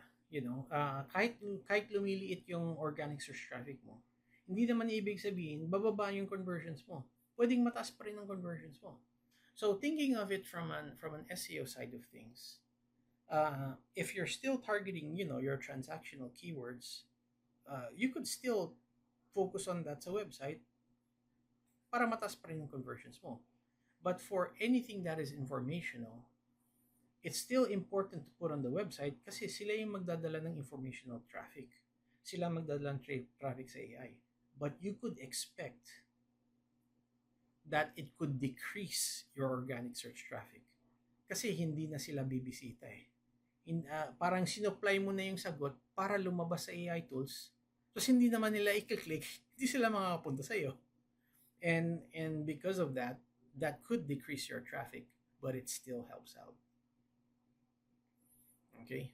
kahit lumiliit yung organic search traffic mo, hindi naman ibig sabihin, bababa yung conversions mo. Pwedeng mataas pa rin ang conversions mo. So, thinking of it from an SEO side of things, if you're still targeting, your transactional keywords, you could still focus on that sa website para mataas pa rin yung conversions mo. But for anything that is informational, it's still important to put on the website kasi sila yung magdadala ng informational traffic. Sila magdadala ng traffic sa AI. But you could expect that it could decrease your organic search traffic. Kasi hindi na sila bibisita eh. Parang sinupply mo na yung sagot para lumabas sa AI tools. Tapos hindi naman nila i-click, hindi sila makakapunta sa'yo. And because of that could decrease your traffic, but it still helps out. Okay?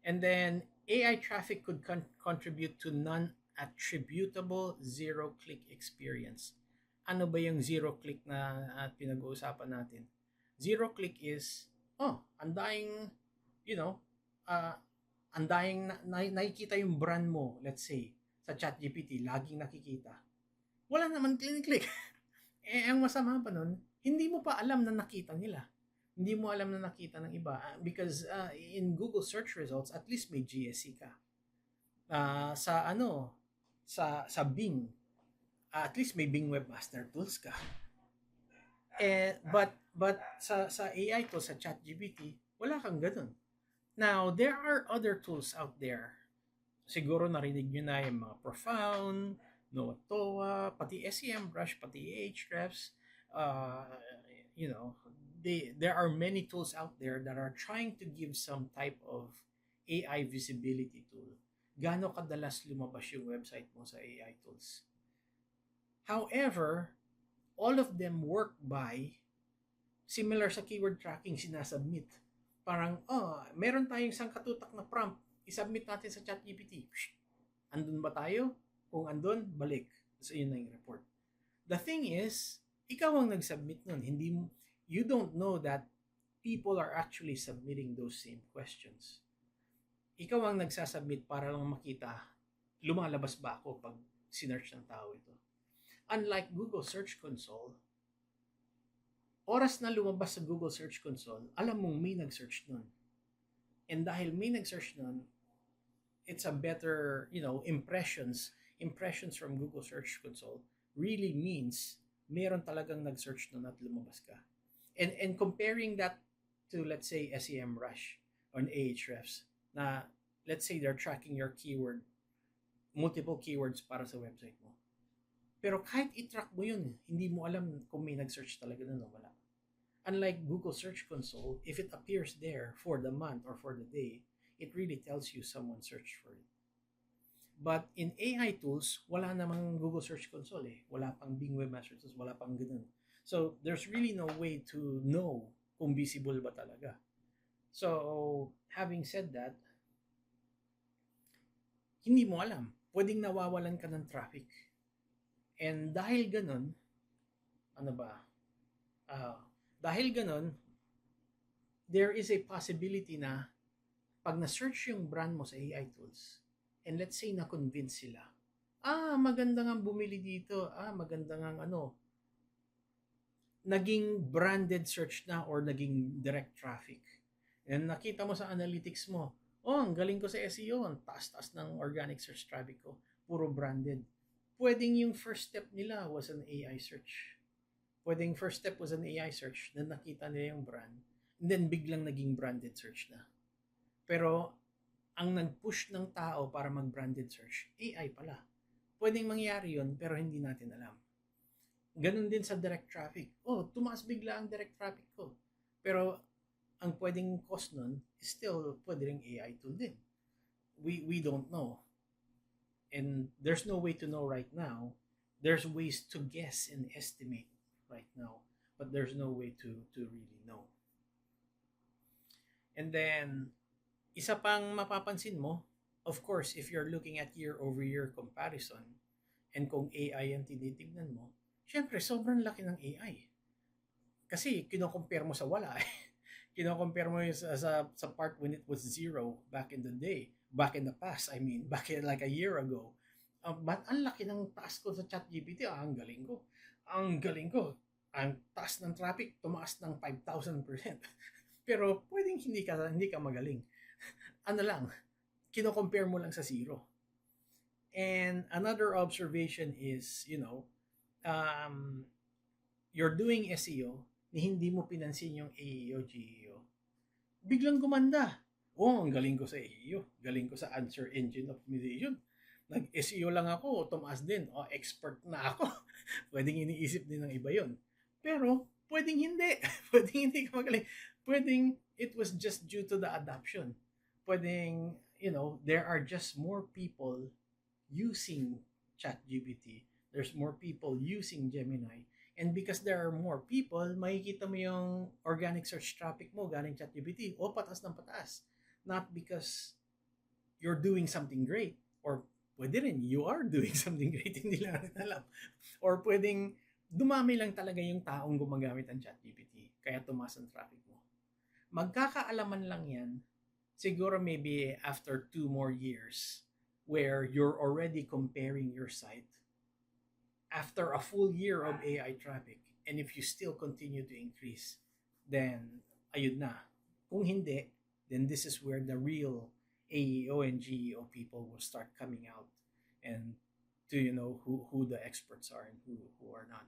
And then AI traffic could contribute to non-attributable zero-click experience. Ano ba yung zero-click na pinag-uusapan natin? Zero-click is, andaying nakikita yung brand mo, let's say, sa ChatGPT, laging nakikita. Wala naman click. Ang masama pa nun, hindi mo pa alam na nakita nila. Hindi mo alam na nakita ng iba because in Google search results at least may GSC ka. Sa Bing at least may Bing Webmaster Tools ka. But sa AI tools, sa ChatGPT, wala kang ganun. Now, there are other tools out there. Siguro narinig nyo na yung mga Profound, Noatoa, pati SEMrush, pati Ahrefs. There are many tools out there that are trying to give some type of AI visibility tool. Gaano kadalas lumabas yung website mo sa AI tools. However, all of them work by similar sa keyword tracking sinasubmit. Parang, meron tayong isang katutak na prompt, isubmit natin sa ChatGPT. Andun ba tayo? Kung andun, balik. So, yun na yung report. The thing is, ikaw ang nag-submit nun. You don't know that people are actually submitting those same questions. Ikaw ang nagsasubmit para lang makita, lumalabas ba ako pag sinearch ng tao ito. Unlike Google Search Console, oras na lumabas sa Google Search Console, alam mong may nag-search nun. And dahil may nag-search nun, it's a better, impressions from Google Search Console really means meron talagang nag-search nun at lumabas ka. And comparing that to, let's say, SEMrush or Ahrefs, na let's say they're tracking your keyword, multiple keywords para sa website mo. Pero kahit i-track mo yun, hindi mo alam kung may nag-search talaga nun o wala. Unlike Google Search Console, if it appears there for the month or for the day, it really tells you someone searched for it. But in AI tools, wala namang Google Search Console eh. Wala pang Bing Webmaster Tools, wala pang ganun. So, there's really no way to know kung visible ba talaga. So, having said that, hindi mo alam. Pwedeng nawawalan ka ng traffic. And dahil ganun, ano ba? Dahil ganun, there is a possibility na pag na-search yung brand mo sa AI tools, and let's say na-convince sila, maganda nga bumili dito, maganda nga naging branded search na or naging direct traffic. And nakita mo sa analytics mo, ang galing ko sa SEO, ang taas-taas ng organic search traffic ko, puro branded. Pwedeng yung first step nila was an AI search. Pwedeng first step was an AI search, then nakita nila yung brand, and then biglang naging branded search na. Pero ang nag-push ng tao para mag-branded search, AI pala. Pwedeng mangyari yun, pero hindi natin alam. Ganun din sa direct traffic. Tumaas bigla ang direct traffic ko. Pero ang pwedeng cause nun is still pwede ring AI tool din. We don't know. And there's no way to know right now. There's ways to guess and estimate right now, but there's no way to really know. And then, isa pang mapapansin mo, of course, if you're looking at year-over-year comparison, and kung AI ang tinitignan mo, syempre, sobrang laki ng AI. Kasi, kino-compare mo sa wala. Kino-compare mo yung sa part when it was zero back in the day. Back in the past, I mean. Back in like a year ago. But ang laki ng taas ko sa ChatGPT. Ang galing ko. Ang galing ko. Ang taas ng traffic, tumaas ng 5,000%. Pero, pwedeng hindi ka magaling. Ano lang, kino-compare mo lang sa zero. And another observation is, you're doing SEO, ni hindi mo pinansin yung AEO, GEO. Biglang gumanda. Ang galing ko sa AEO. Galing ko sa answer engine optimization. Nag-SEO lang ako, tumaas din. Expert na ako. Pwedeng iniisip din ng iba yun. Pero, pwedeng hindi. Pwedeng hindi ka magaling. Pwedeng it was just due to the adoption. Pwedeng, there are just more people using ChatGPT. There's more people using Gemini. And because there are more people, makikita mo yung organic search traffic mo galing ChatGPT. Pataas ng pataas. Not because you're doing something great. Or pwede rin, you are doing something great. Hindi lang natin alam. Or pwedeng dumami lang talaga yung taong gumagamit ng ChatGPT. Kaya tumaas ang traffic mo. Magkakaalaman lang yan siguro maybe after 2 more years where you're already comparing your site after a full year of AI traffic, and if you still continue to increase, then ayun na. Kung hindi, then this is where the real AEO and GEO people will start coming out and to who the experts are and who are not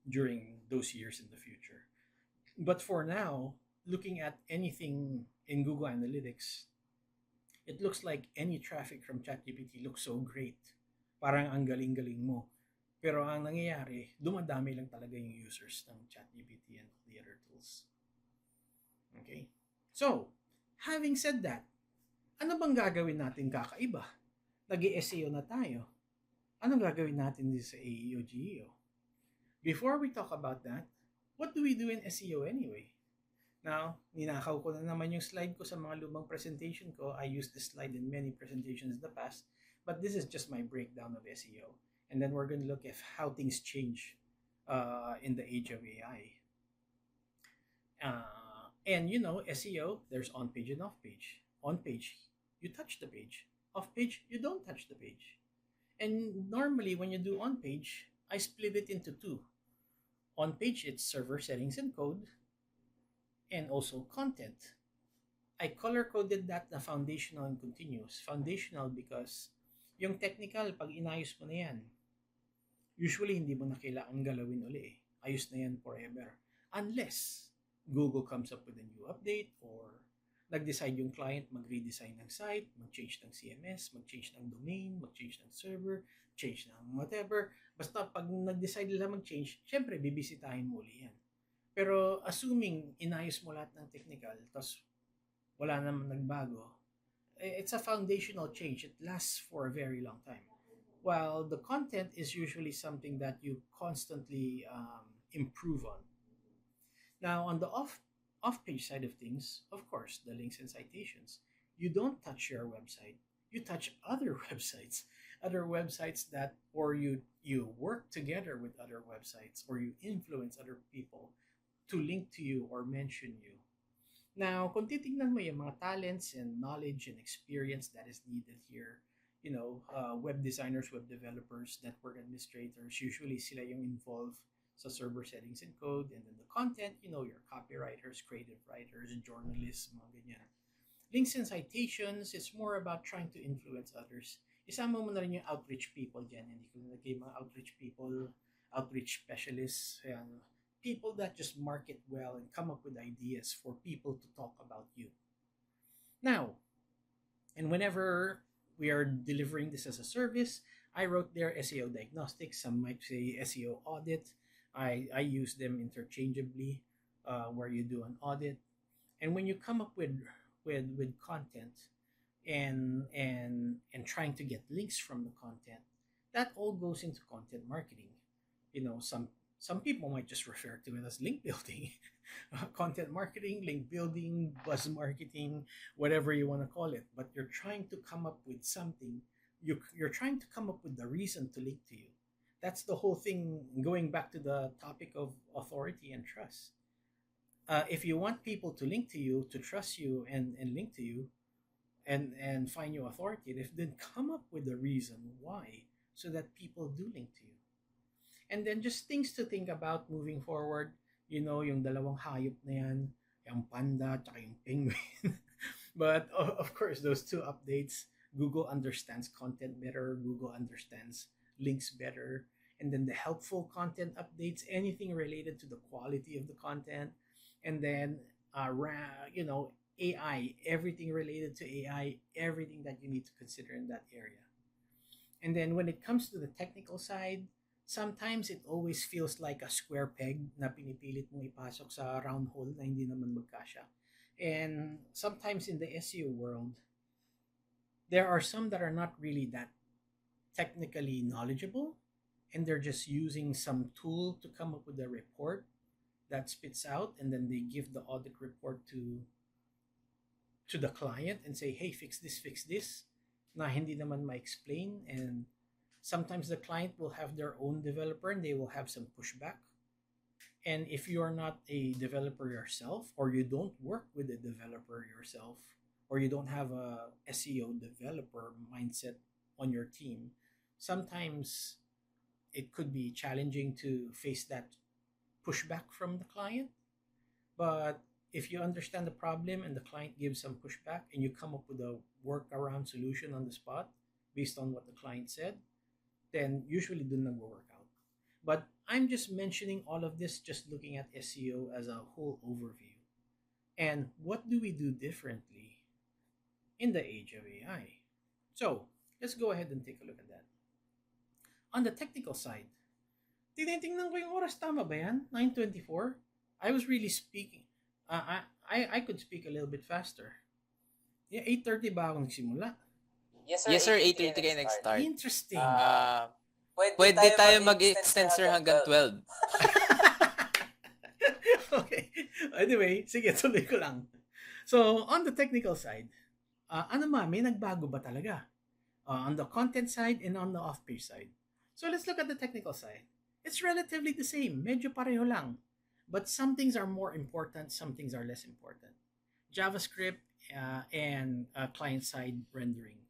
during those years in the future. But for now, looking at anything in Google Analytics, it looks like any traffic from ChatGPT looks so great. Parang ang galing-galing mo. Pero ang nangyayari, dumadami lang talaga yung users ng ChatGPT and the other tools. Okay? So, having said that, ano bang gagawin natin kakaiba? Nag-SEO na tayo. Anong gagawin natin dito sa AEO, GEO? Before we talk about that, what do we do in SEO anyway? Now, ninakaw ko na naman yung slide ko sa mga lumang presentation ko. I used this slide in many presentations in the past, but this is just my breakdown of SEO. And then we're going to look at how things change in the age of AI. And SEO, there's on-page and off-page. On-page, you touch the page. Off-page, you don't touch the page. And normally, when you do on-page, I split it into 2. On-page, it's server settings and code, and also content. I color-coded that na foundational and continuous. Foundational because yung technical, pag inayos mo na yan, usually hindi mo na kailangan galawin uli. Ayos na yan forever. Unless Google comes up with a new update or nag-decide yung client mag-redesign ng site, mag-change ng CMS, mag-change ng domain, mag-change ng server, change ng whatever. Basta pag nag-decide nila mag-change, syempre bibisitahin mo uli yan. Pero assuming inayos mo lahat ng technical, tapos wala naman nagbago, it's a foundational change. It lasts for a very long time. While the content is usually something that you constantly improve on. Now, on the off page side of things, of course, the links and citations. You don't touch your website. You touch other websites that, or you work together with other websites, or you influence other people to link to you or mention you. Now, kung titignan mo yung mga talents and knowledge and experience that is needed here, web designers, web developers, network administrators, usually sila yung involved sa server settings and code, and then the content, your copywriters, creative writers, journalists, mga ganyan. Links and citations, it's more about trying to influence others. Isama mo na rin yung outreach people dyan. Hindi ko nilagay mga outreach people, outreach specialists, people that just market well and come up with ideas for people to talk about you. Now, and whenever we are delivering this as a service, I wrote there SEO diagnostics. Some might say SEO audit. I use them interchangeably, where you do an audit. And when you come up with content and trying to get links from the content, that all goes into content marketing. Some people might just refer to it as link building, content marketing, link building, buzz marketing, whatever you want to call it. But you're trying to come up with something. You're trying to come up with the reason to link to you. That's the whole thing, going back to the topic of authority and trust. If you want people to link to you, to trust you and link to you and find you authoritative, then come up with a reason why, so that people do link to you. And then just things to think about moving forward, yung dalawang hayop na yan, yung panda at yung penguin. But of course, those two updates, Google understands content better, Google understands links better, and then the helpful content updates, anything related to the quality of the content, and then AI, everything related to AI, everything that you need to consider in that area. And then when it comes to the technical side, sometimes it always feels like a square peg na pinipilit mong ipasok sa round hole na hindi naman magkasya. And sometimes in the SEO world, there are some that are not really that technically knowledgeable, and they're just using some tool to come up with a report that spits out, and then they give the audit report to the client and say, hey, fix this, na hindi naman ma-explain. And sometimes the client will have their own developer and they will have some pushback. And if you're not a developer yourself, or you don't work with a developer yourself, or you don't have a SEO developer mindset on your team, sometimes it could be challenging to face that pushback from the client. But if you understand the problem and the client gives some pushback and you come up with a workaround solution on the spot based on what the client said, then usually dun nag-work out. But I'm just mentioning all of this, just looking at SEO as a whole overview. And what do we do differently in the age of AI? So let's go ahead and take a look at that. On the technical side, tinitingnan ko yung oras, tama ba yan? 9:24? I was really speaking. I could speak a little bit faster. Yeah, 8:30 ba ako nagsimula? Yes, sir. 8:30 kayo nag-start. Interesting. Pwede tayo mag-extend, sir, hanggang 12. Okay. Anyway, sige, tuloy ko lang. So, on the technical side, may nagbago ba talaga? On the content side and on the off-page side. So, let's look at the technical side. It's relatively the same. Medyo pareho lang. But some things are more important, some things are less important. JavaScript and client-side rendering.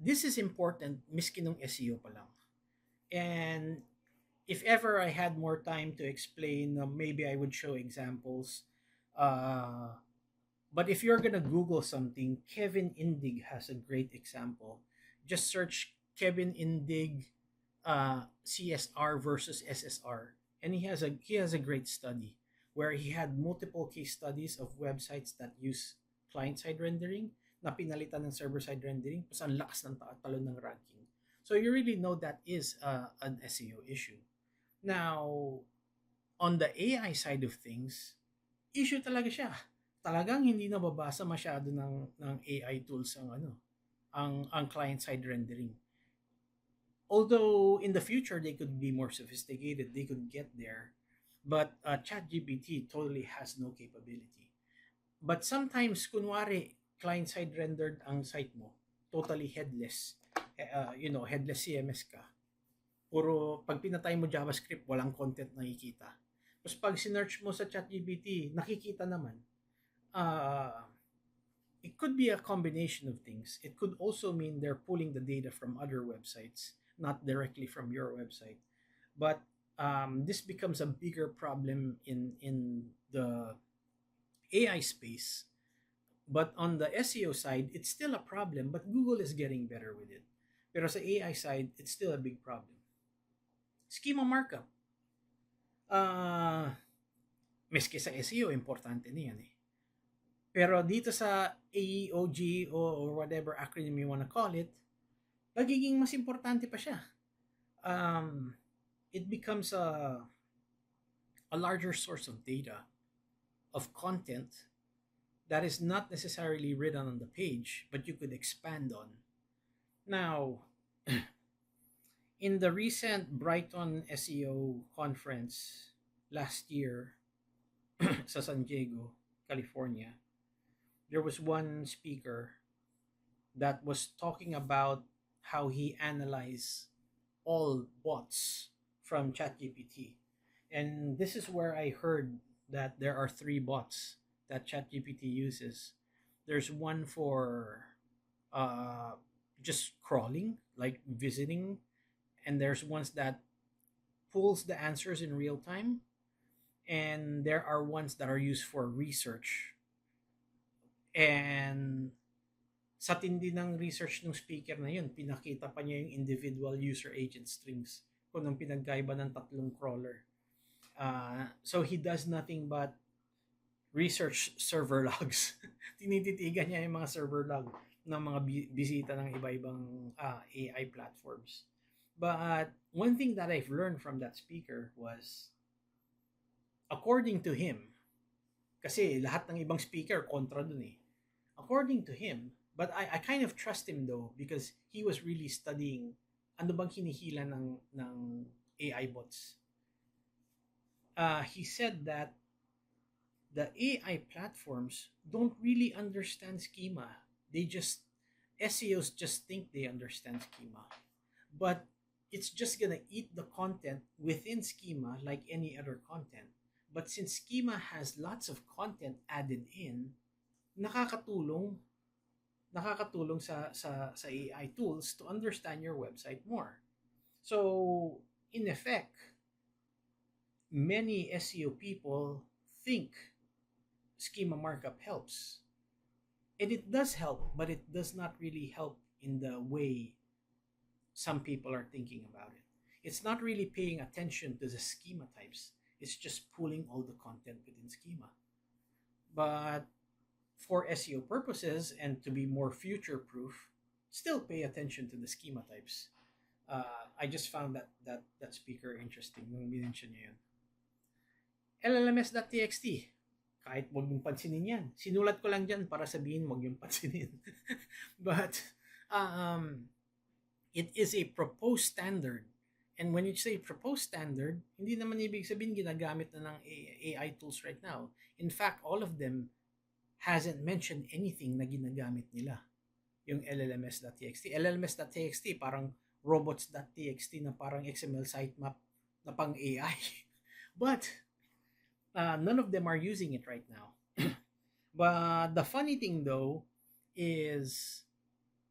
This is important, miski nung SEO pa lang. And if ever I had more time to explain, maybe I would show examples. But if you're gonna Google something, Kevin Indig has a great example. Just search Kevin Indig CSR versus SSR, and he has a great study where he had multiple case studies of websites that use client-side rendering na pinalitan ng server-side rendering, tapos ang lakas ng talon ng ranking. So you really know that is an SEO issue. Now, on the AI side of things, issue talaga siya. talagang hindi nababasa masyado ng AI tools ang client side rendering. Although in the future they could be more sophisticated, they could get there, but ChatGPT totally has no capability. But sometimes, kunwari, client-side rendered ang site mo, totally headless. Headless CMS ka. Puro, pag pinatay mo JavaScript, walang content nakikita. Tapos pag sinearch mo sa ChatGPT, nakikita naman. It could be a combination of things. It could also mean they're pulling the data from other websites, not directly from your website. But this becomes a bigger problem in the AI space. But on the SEO side, it's still a problem, but Google is getting better with it. Pero sa AI side, it's still a big problem. Schema markup. Miski sa SEO, importante niyan eh. Pero dito sa AEOG or whatever acronym you wanna call it, nagiging mas importante pa siya. It becomes a larger source of data, of content that is not necessarily written on the page, but you could expand on. Now, in the recent Brighton SEO conference last year sa San Diego, California, there was one speaker that was talking about how he analyzed all bots from ChatGPT. And this is where I heard that there are 3 bots that ChatGPT uses. There's one for just scrolling, like visiting, and there's ones that pulls the answers in real time, and there are ones that are used for research. And sa tindi ng research ng speaker na yun, pinakita pa niya yung individual user agent strings kung nang pinagkaiba ng 3 crawler. So he does nothing but research server logs. Tinititigan niya yung mga server log ng mga bisita ng iba-ibang AI platforms. But one thing that I've learned from that speaker was, according to him, kasi lahat ng ibang speaker kontra dun eh. According to him, but I kind of trust him though, because he was really studying ano bang hinihila ng AI bots. He said that the AI platforms don't really understand schema. SEOs just think they understand schema. But it's just gonna eat the content within schema like any other content. But since schema has lots of content added in, nakakatulong sa AI tools to understand your website more. So, in effect, many SEO people think schema markup helps. And it does help, but it does not really help in the way some people are thinking about it. It's not really paying attention to the schema types. It's just pulling all the content within schema. But for SEO purposes and to be more future-proof, still pay attention to the schema types. I just found that speaker interesting nung minention niya yun. LLMS.txt, kahit wag mong pansinin yan. Sinulat ko lang dyan para sabihin wag yung pansinin. But it is a proposed standard. And when you say proposed standard, hindi naman ibig sabihin ginagamit na ng AI tools right now. In fact, all of them hasn't mentioned anything na ginagamit nila. Yung LLMS.txt. LLMS.txt parang robots.txt na parang XML sitemap na pang AI. But none of them are using it right now. But the funny thing though is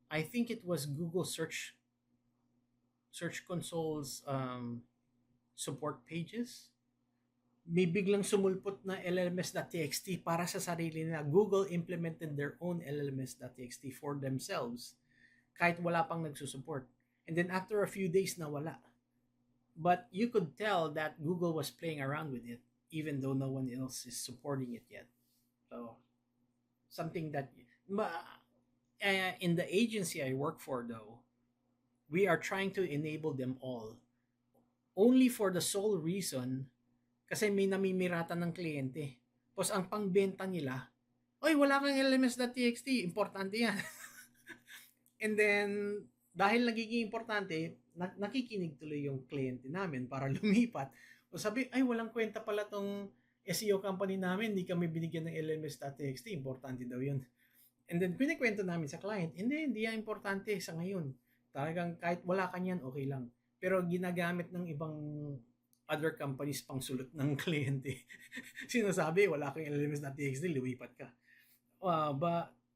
I think it was Google Search Console's support pages. May biglang sumulpot na LLMS.txt para sa sarili nila. Google implemented their own LLMS.txt for themselves kahit wala pang nagsusupport. And then after a few days, nawala. But you could tell that Google was playing around with it even though no one else is supporting it yet. So, something that... in the agency I work for though, we are trying to enable them all. Only for the sole reason kasi may namimiratan ng kliyente. Tapos ang pangbenta nila oy, wala kang LMS.txt, importante yan. And then, dahil nagiging importante, nakikinig tuloy yung kliyente namin para lumipat. O sabi, ay, walang kwenta pala tong SEO company namin, hindi kami binigyan ng LMS.txt, importante daw yun. And then, pinikwento namin sa client, hindi yan importante sa ngayon. Talagang kahit wala ka niyan, okay lang. Pero ginagamit ng ibang other companies pang sulot ng kliyente. Sinasabi, wala kang LMS.txt, lumipat ka.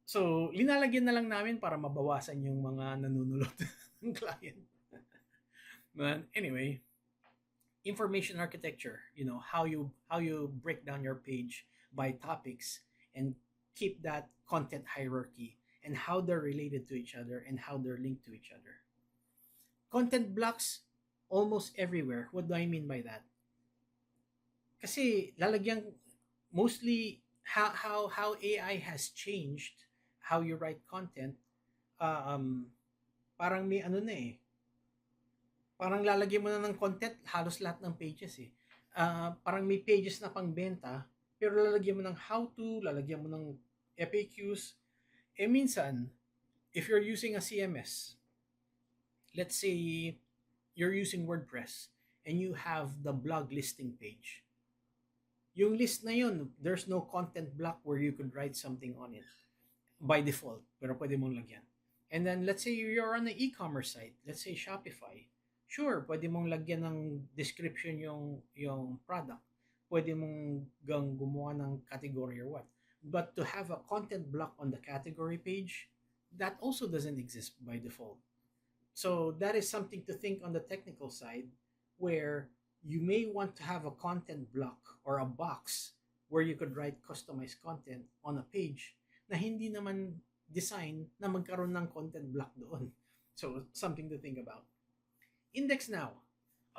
So, linalagyan na lang namin para mabawasan yung mga nanunulot ng client. But anyway, information architecture, how you break down your page by topics and keep that content hierarchy and how they're related to each other and how they're linked to each other. Content blocks almost everywhere. What do I mean by that? Kasi lalagyan mostly how AI has changed how you write content. Parang may parang lalagyan mo na ng content halos lahat ng pages eh. Parang may pages na pangbenta pero lalagyan mo ng how to, lalagyan mo ng FAQs. Minsan, if you're using a CMS, let's say you're using WordPress and you have the blog listing page. Yung list na yun, there's no content block where you could write something on it by default, pero pwede mong lagyan. And then, let's say you're on an e-commerce site, let's say Shopify. Sure, pwede mong lagyan ng description yung product. Pwede mong gumawa ng category or what. But to have a content block on the category page, that also doesn't exist by default. So that is something to think on the technical side, where you may want to have a content block or a box where you could write customized content on a page na hindi naman design na magkaroon ng content block doon. So something to think about. Index Now.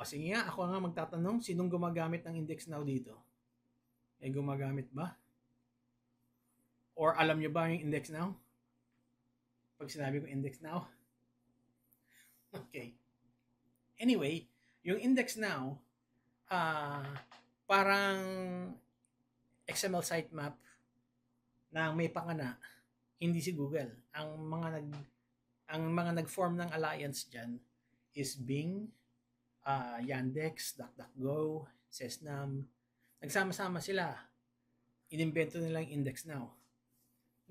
Sige nga, ako nga magtatanong, sinong gumagamit ng Index Now dito? Gumagamit ba? Or alam nyo ba yung Index Now? Pag sinabi ko Index Now? Okay. Anyway, yung Index Now, parang XML sitemap na may pangana, hindi si Google. Ang mga nag-form ng alliance diyan is Bing, Yandex, DuckDuckGo, Sesnam. Nagsama-sama sila. Inimbento nila yung Index Now.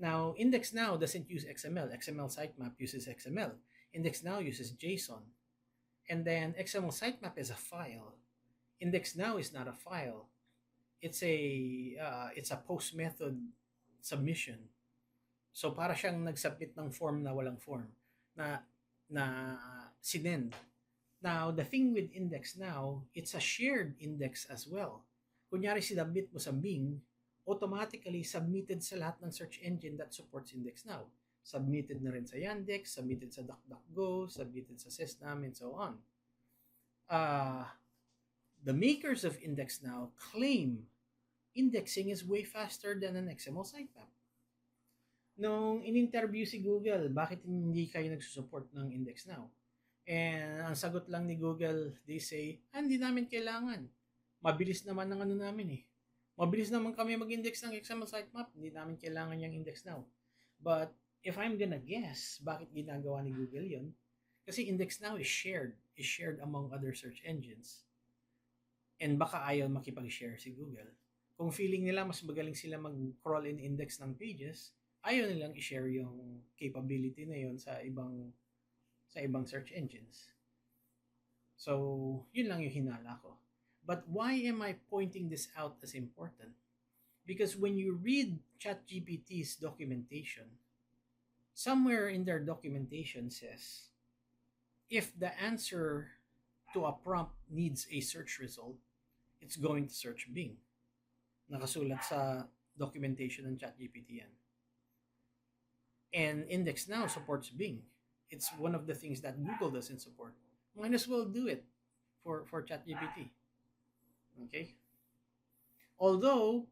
Now, Index Now doesn't use XML. XML sitemap uses XML. Index Now uses JSON. And then XML sitemap is a file. Index Now is not a file. It's a post method submission. So para siyang nag-submit ng form na walang form na sinend. Now, the thing with Index Now, it's a shared index as well. Kunyari sinabit mo sa Bing, automatically submitted sa lahat ng search engine that supports Index Now. Submitted na rin sa Yandex, submitted sa DuckDuckGo, submitted sa Sesnam, and so on. The makers of Index Now claim indexing is way faster than an XML sitemap. Nung in-interview si Google, bakit hindi kayo nagsusupport ng Index Now? And ang sagot lang ni Google, they say, hindi namin kailangan. Mabilis naman ng namin eh. Mabilis naman kami mag-index ng XML sitemap, hindi namin kailangan yung Index Now. But if I'm gonna guess, bakit ginagawa ni Google yun? Kasi Index Now is shared among other search engines. And baka ayaw makipag-share si Google. Kung feeling nila mas magaling sila mag-crawl and index ng pages, ayaw nilang i-share yung capability na yun sa ibang search engines. So, yun lang yung hinala ko. But why am I pointing this out as important? Because when you read ChatGPT's documentation, somewhere in their documentation says, if the answer to a prompt needs a search result, it's going to search Bing. Nakasulat sa documentation ng ChatGPT yan. And Index Now supports Bing. It's one of the things that Google doesn't support. Might as well do it for ChatGPT. Okay? Although,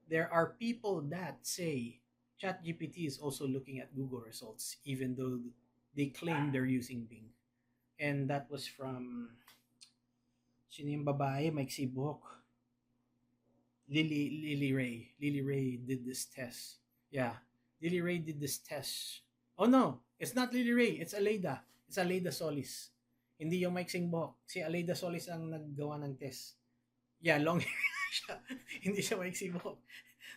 there are people that say ChatGPT is also looking at Google results, even though they claim they're using Bing. And that was from, sino yung babae, maiksi buhok? Lily Ray. Lily Ray did this test. Yeah, Lily Ray did this test. Oh no, it's not Lily Ray, it's Aleida. It's Aleida Solis. Hindi yung maiksing buhok. Si Aleida Solis ang naggawa ng test. Yeah, long hair siya. Hindi siya maiksing buhok.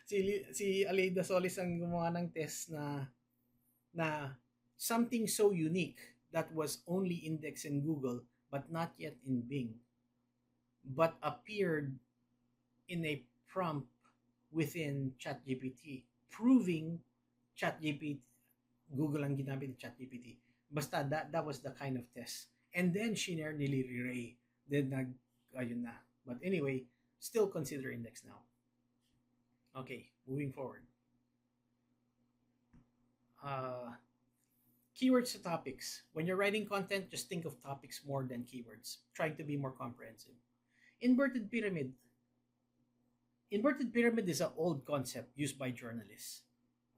Si Aleida Solis ang gumawa ng test na something so unique that was only indexed in Google but not yet in Bing, but appeared in a prompt within ChatGPT, proving ChatGPT, Google ang ginamit ng ChatGPT. Basta that was the kind of test. And then shinare ni Lily Ray. Then ayun na. But anyway, still consider index now. Okay, moving forward. Keywords to topics. When you're writing content, just think of topics more than keywords, trying to be more comprehensive. Inverted pyramid. Inverted pyramid is an old concept used by journalists.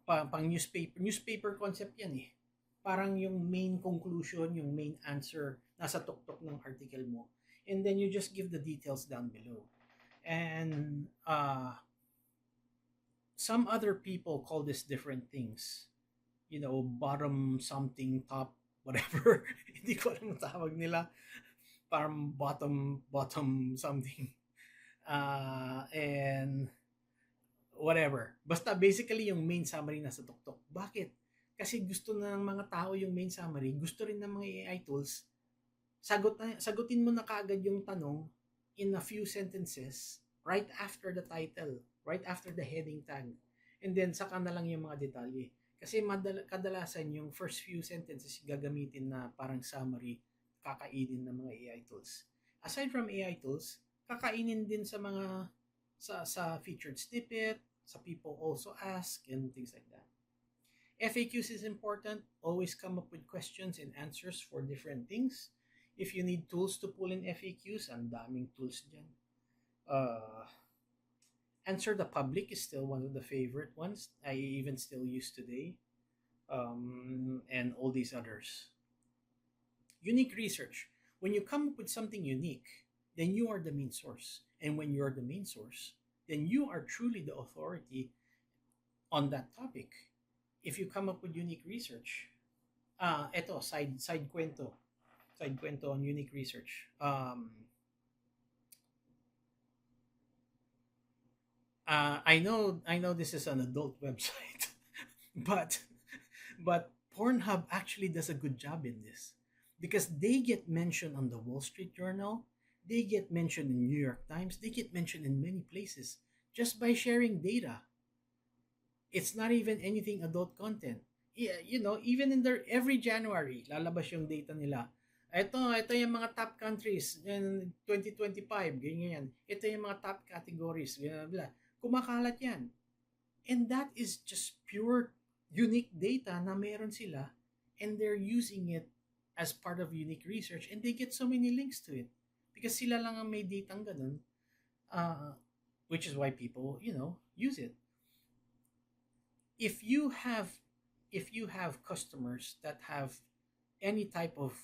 Pang newspaper concept yan eh. Parang yung main conclusion, yung main answer, nasa tuktok ng article mo. And then you just give the details down below. And some other people call this different things. You know, bottom something, top, whatever. Hindi ko alam ang tawag nila. Parang bottom something. And whatever. Basta basically yung main summary nasa tuktok. Bakit? Kasi gusto na ng mga tao yung main summary, gusto rin ng mga AI tools, sagutin mo na kaagad yung tanong in a few sentences right after the title, right after the heading tag. And then saka na lang yung mga detalye. Kasi kadalasan yung first few sentences gagamitin na parang summary, kakainin ng mga AI tools. Aside from AI tools, kakainin din sa mga sa featured snippet, sa people also ask, and things like that. FAQs is important. Always come up with questions and answers for different things. If you need tools to pull in FAQs, ang daming tools dyan. Answer the Public is still one of the favorite ones. I even still use today. And all these others. Unique research. When you come up with something unique, then you are the main source. And when you are the main source, then you are truly the authority on that topic. If you come up with unique research, eto, side kwento on unique research. I know this is an adult website, but Pornhub actually does a good job in this because they get mentioned on the Wall Street Journal, they get mentioned in New York Times, they get mentioned in many places just by sharing data. It's not even anything adult content. Yeah, you know, even in their every January, lalabas yung data nila. Ito yung mga top countries in 2025, ganyan. Ito yung mga top categories, blah, blah. Kumakalat yan. And that is just pure unique data na meron sila and they're using it as part of unique research and they get so many links to it because sila lang ang may datang ganun, which is why people, you know, use it. If you have customers that have any type of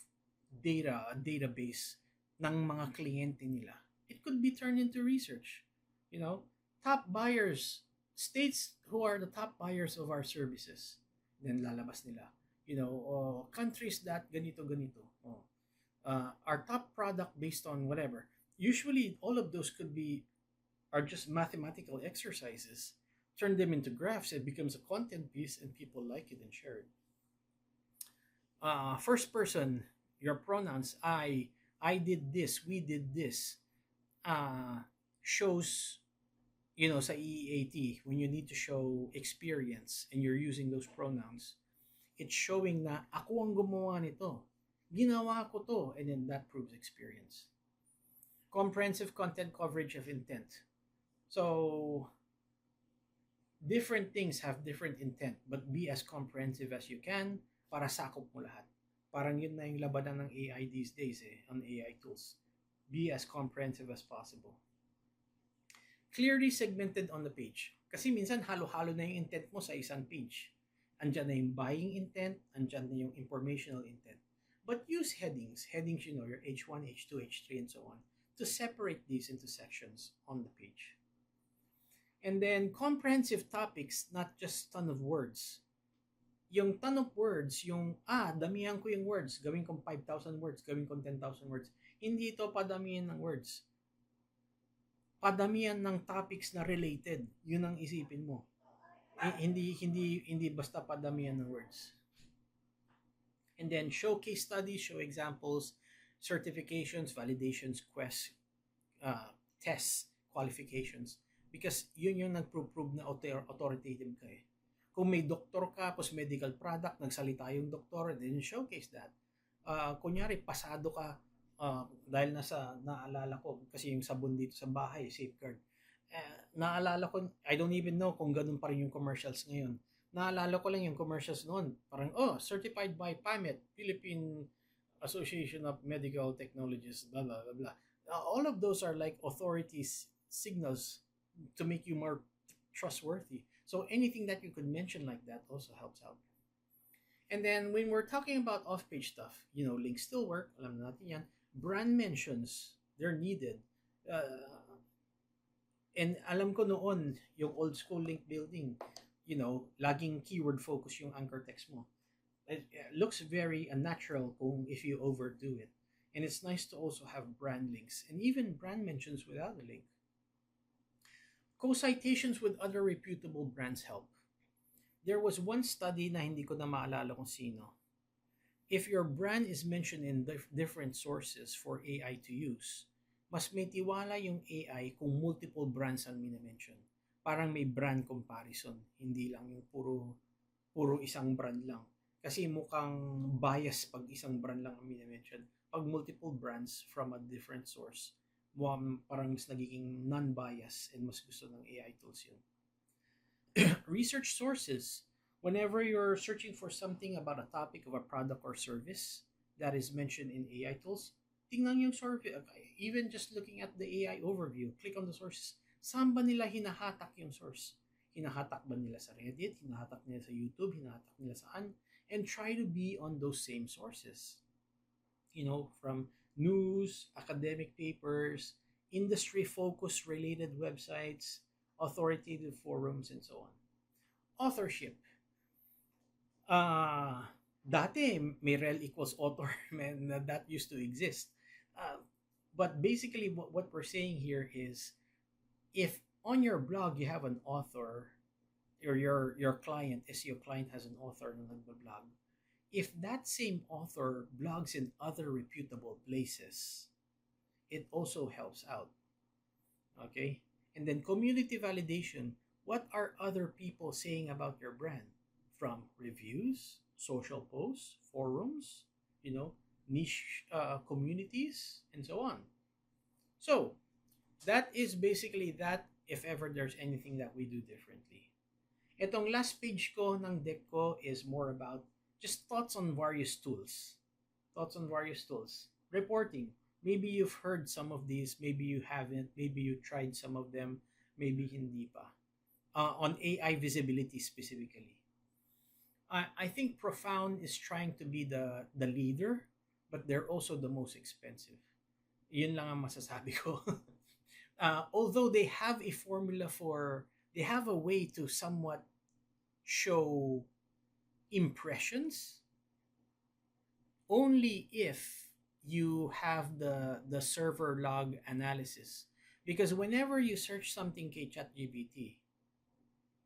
data, a database ng mga kliyente nila, it could be turned into research. You know, top buyers, states who are the top buyers of our services, then lalabas nila. You know, countries that ganito. Our top product based on whatever. Usually, all of those are just mathematical exercises. Turn them into graphs, it becomes a content piece and people like it and share it. First person, your pronouns, I did this, we did this, shows, you know, sa EEAT, when you need to show experience and you're using those pronouns, it's showing na ako ang gumawa nito, ginawa ko to, and then that proves experience. Comprehensive content coverage of intent. So, different things have different intent, but be as comprehensive as you can para sakop mo lahat. Parang yun na yung labanan ng AI these days on AI tools. Be as comprehensive as possible. Clearly segmented on the page. Kasi minsan halo-halo na yung intent mo sa isang page. Andyan na yung buying intent, andyan na yung informational intent. But use headings, you know, your H1, H2, H3, and so on, to separate these into sections on the page. And then comprehensive topics, not just ton of words. Yung ton of words, damihan ko yung words, gawin kong 5,000 words, gawin kong 10,000 words. Hindi ito padamihan ng words. Padamihan ng topics na related. Yun ang isipin mo. Hindi basta padamihan ng words. And then show case studies, show examples, certifications, validations, tests, qualifications. Because yun yung nagprove na authoritative ka eh. Kung may doktor ka, tapos medical product, nagsalita yung doktor, then showcase that. Kunyari, pasado ka, dahil naalala ko, kasi yung sabon dito sa bahay, Safeguard. Naalala ko, I don't even know kung ganun pa rin yung commercials ngayon. Naalala ko lang yung commercials noon. Parang, certified by PAMET, Philippine Association of Medical Technologists, blah, blah, blah, blah. All of those are like authorities signals to make you more trustworthy. So anything that you could mention like that also helps out. And then when we're talking about off-page stuff, links still work, alam na natin yan. Brand mentions, they're needed. And alam ko noon, yung old school link building, laging keyword focus yung anchor text mo. It looks very unnatural if you overdo it. And it's nice to also have brand links and even brand mentions without a link. Co-citations with other reputable brands help. There was one study na hindi ko na maalala kung sino. If your brand is mentioned in different sources for AI to use, mas may tiwala yung AI kung multiple brands ang minimension. Parang may brand comparison, hindi lang yung puro isang brand lang. Kasi mukhang bias pag isang brand lang ang minimension. Pag multiple brands from a different source, parang mas nagiging non-bias and mas gusto ng AI tools yun. Research sources. Whenever you're searching for something about a topic of a product or service that is mentioned in AI tools, tingnan yung source. Even just looking at the AI overview, click on the sources. Saan ba nila hinahatak yung source? Hinahatak ba nila sa Reddit? Hinahatak nila sa YouTube? Hinahatak nila saan? And try to be on those same sources. From news, academic papers, industry-focused related websites, authoritative forums, and so on. Authorship. Dati, may rel equals author, man, that used to exist. But basically, what we're saying here is, if on your blog you have an author, or your client, SEO client has an author na nagbablog, if that same author blogs in other reputable places, it also helps out. Okay? And then community validation. What are other people saying about your brand? From reviews, social posts, forums, niche communities, and so on. So, that is basically that if ever there's anything that we do differently. Itong last page ko ng deck ko is more about just thoughts on various tools. Reporting. Maybe you've heard some of these, maybe you haven't, maybe you tried some of them, maybe hindi pa. On AI visibility specifically. I think Profound is trying to be the leader, but they're also the most expensive. Yun lang ang masasabi ko. Although they have a formula they have a way to somewhat show impressions only if you have the server log analysis, because whenever you search something kay ChatGPT,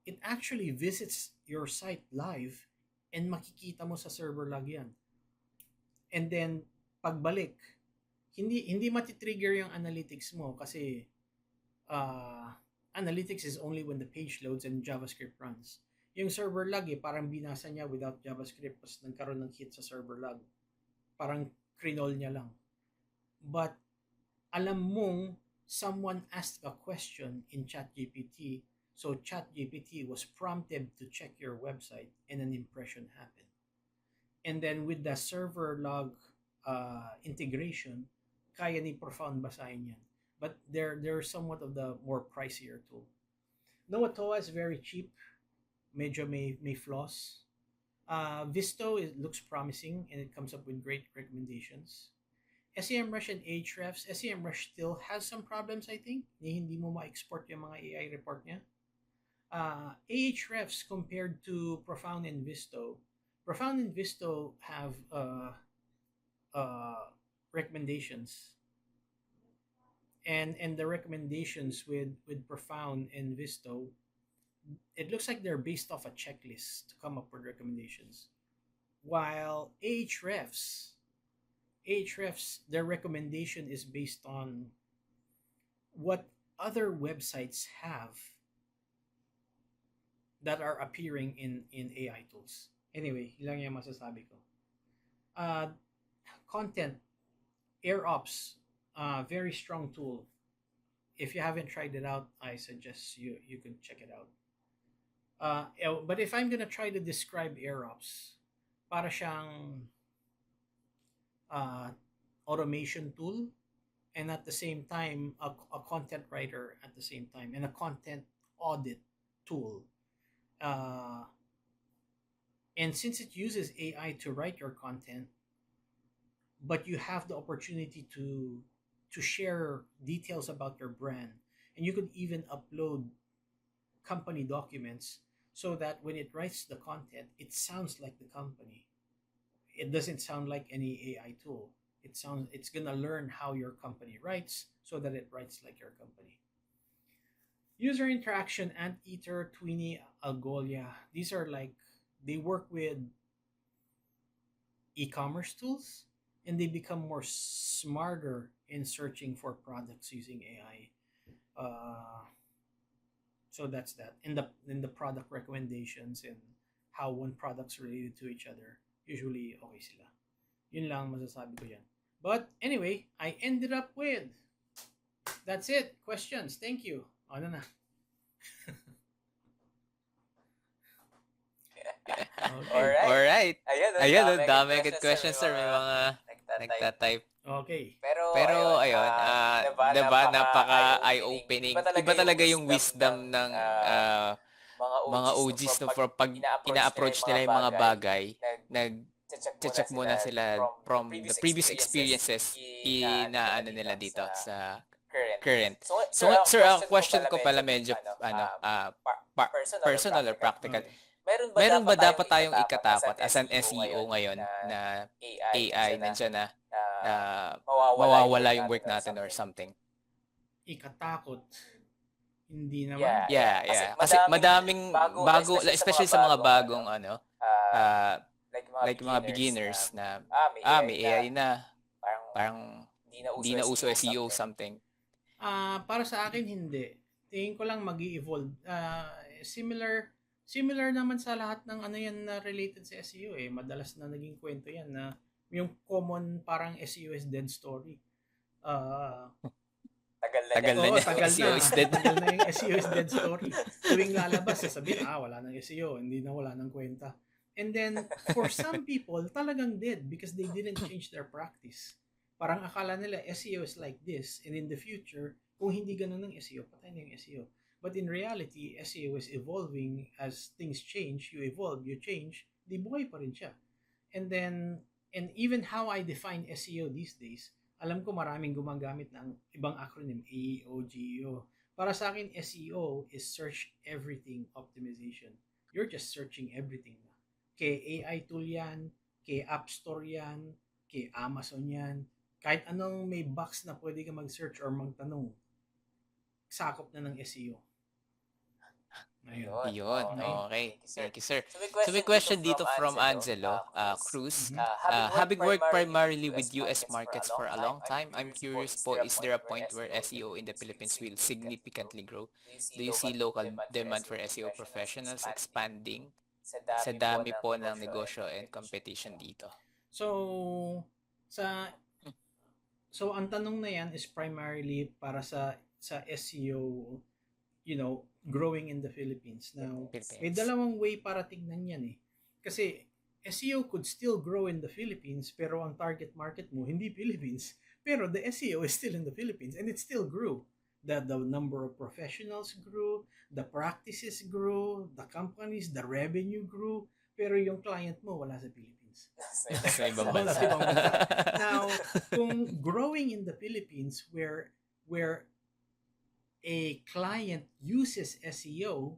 it actually visits your site live and makikita mo sa server log yan. And then pagbalik, hindi matitrigger yung analytics mo kasi analytics is only when the page loads and JavaScript runs. Yung server log parang binasa niya without JavaScript, tapos nagkaroon ng hit sa server log. Parang crinol niya lang. But alam mong someone asked a question in ChatGPT, so ChatGPT was prompted to check your website and an impression happened. And then with the server log integration, kaya ni Profound basahin yan. But they're somewhat of the more pricier tool. Noatoa is very cheap. Medyo may flaws. Visto looks promising and it comes up with great recommendations. SEMrush and Ahrefs. SEMrush still has some problems, I think. Hindi mo ma-export yung mga AI report niya. Ahrefs compared to Profound and Visto. Profound and Visto have recommendations, and the recommendations with Profound and Visto, it looks like they're based off a checklist to come up with recommendations. While Ahrefs, their recommendation is based on what other websites have that are appearing in AI tools. Anyway, yun lang yung masasabi ko. Content, AirOps, very strong tool. If you haven't tried it out, I suggest you can check it out. But if I'm gonna try to describe AirOps, para siyang automation tool, and at the same time a content writer at the same time, and a content audit tool. And since it uses AI to write your content, but you have the opportunity to share details about your brand, and you could even upload company documents so that when it writes the content, it sounds like the company. It doesn't sound like any AI tool. It's gonna learn how your company writes so that it writes like your company. User interaction, Anteater, Tweenie, Algolia. These are like, they work with e-commerce tools, and they become more smarter in searching for products using AI. So that's that. In the product recommendations and how one product's related to each other, usually okay sila. Yun lang masasabi ko yan. But anyway, I ended up with, that's it. Questions. Thank you. Ano na? Okay. Alright. Ayun, Ayun, dami agad questions, sir. May mga nagtatype. Okay. Pero ayun, diba, napaka eye-opening. Iba talaga yung wisdom ng mga OGs no, for pag ina-approach nila yung mga bagay, nag-check muna sila from the previous experiences inaano nila dito sa current. So, sir, ang question ko pala medyo personal or practical. Meron ba dapat tayong ikatakot as an SEO ngayon na AI nandiyan na mawawala yung work natin or something? Ikatakot. Hindi naman. Yeah. Kasi madaming bago, especially sa mga bagong like mga beginners na may AI na, parang hindi na uso SEO something. Para sa akin, hindi. Tingin ko lang mag-i-evolve. Similar naman sa lahat ng ano yan na related sa SEO eh. Madalas na naging kwento yan na yung common parang SEO is dead story. Tagal na niya. SEO is dead. Tagal na yung SEO is dead story. Tuwing lalabas, sasabihin, wala nang SEO. Hindi na, wala nang kwenta. And then, for some people, talagang dead because they didn't change their practice. Parang akala nila SEO is like this, and in the future, kung hindi ganun ng SEO, patay na yung SEO. But in reality, SEO is evolving as things change. You evolve, you change, di buhay pa rin siya. And even how I define SEO these days, alam ko maraming gumagamit ng ibang acronym, AEO, GEO. Para sa akin, SEO is search everything optimization. You're just searching everything. Kay AI tool yan, kay App Store yan, kay Amazon yan, kahit anong may box na pwede ka mag-search or magtanong, sakop na ng SEO. Ayun. Okay. Thank you, sir. So may question dito from Angelo Cruz. Having worked primarily with US markets for a long time, I'm curious po, is there a point where SEO in the Philippines will significantly grow? Do you see local demand for SEO professionals expanding sa dami po ng negosyo and competition dito? So ang tanong na yan is primarily para sa SEO, growing in the Philippines. Now, may dalawang way para tignan yan eh. Kasi SEO could still grow in the Philippines, pero ang target market mo hindi Philippines. Pero the SEO is still in the Philippines and it still grew. The number of professionals grew, the practices grew, the companies, the revenue grew, pero yung client mo wala sa Philippines. Sa ibang Wala sa ibang bansa. bansa. Now, kung growing in the Philippines where a client uses SEO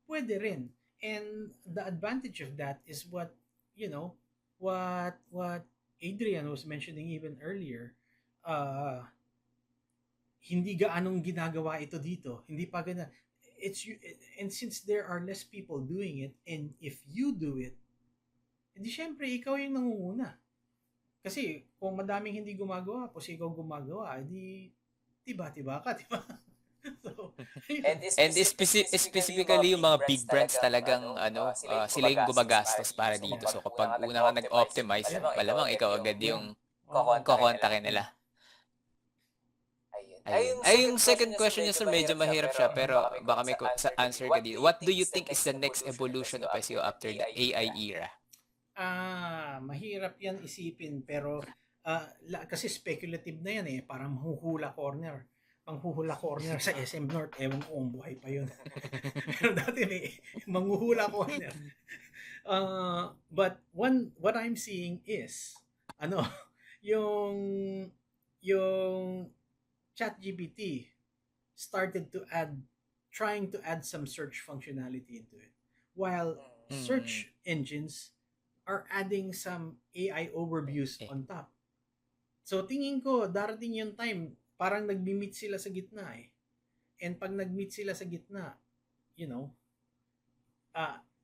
pwede rin. And the advantage of that is what, you know, what Adrian was mentioning even earlier. Uh, Hindi gaanong ginagawa ito dito. Hindi pa gana. And since there are less people doing it, and if you do it, hindi syempre ikaw yung nangunguna. Kasi kung madaming hindi gumagawa, tapos ikaw gumagawa, edi tiba-tiba ka, diba? So, And specifically yung mga big brands talagang sila yung gumagastos para dito. So kapag una ka nag-optimize, malamang ikaw agad yung kokontakin nila. Ayun. Ay, yung second question niya, sir, medyo mahirap siya, pero baka may answer ka dito. What do you think is the next evolution of SEO after the AI era? Mahirap yan isipin, pero kasi speculative na yan eh, parang manghuhula corner sa SM North, ewan ko kung buhay pa yun. Pero dati may manghuhula corner. But what I'm seeing is, yung ChatGPT started trying to add some search functionality into it, while search engines are adding some AI overviews on top. So tingin ko darating yung time parang nagmi-meet sila sa gitna eh. And pag nag-meet sila sa gitna,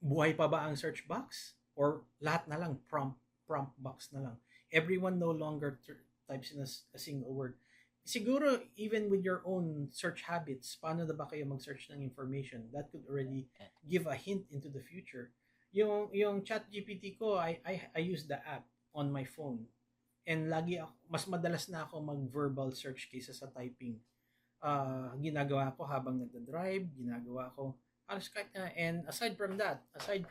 buhay pa ba ang search box? Or lahat na lang prompt box na lang. Everyone no longer types in a single word. Siguro even with your own search habits, paano na ba kayo mag-search ng information? That could already give a hint into the future. Yung ChatGPT ko, I use the app on my phone. And mas madalas na ako mag-verbal search kaysa sa typing. Ginagawa ko habang nagda-drive, and aside from that, aside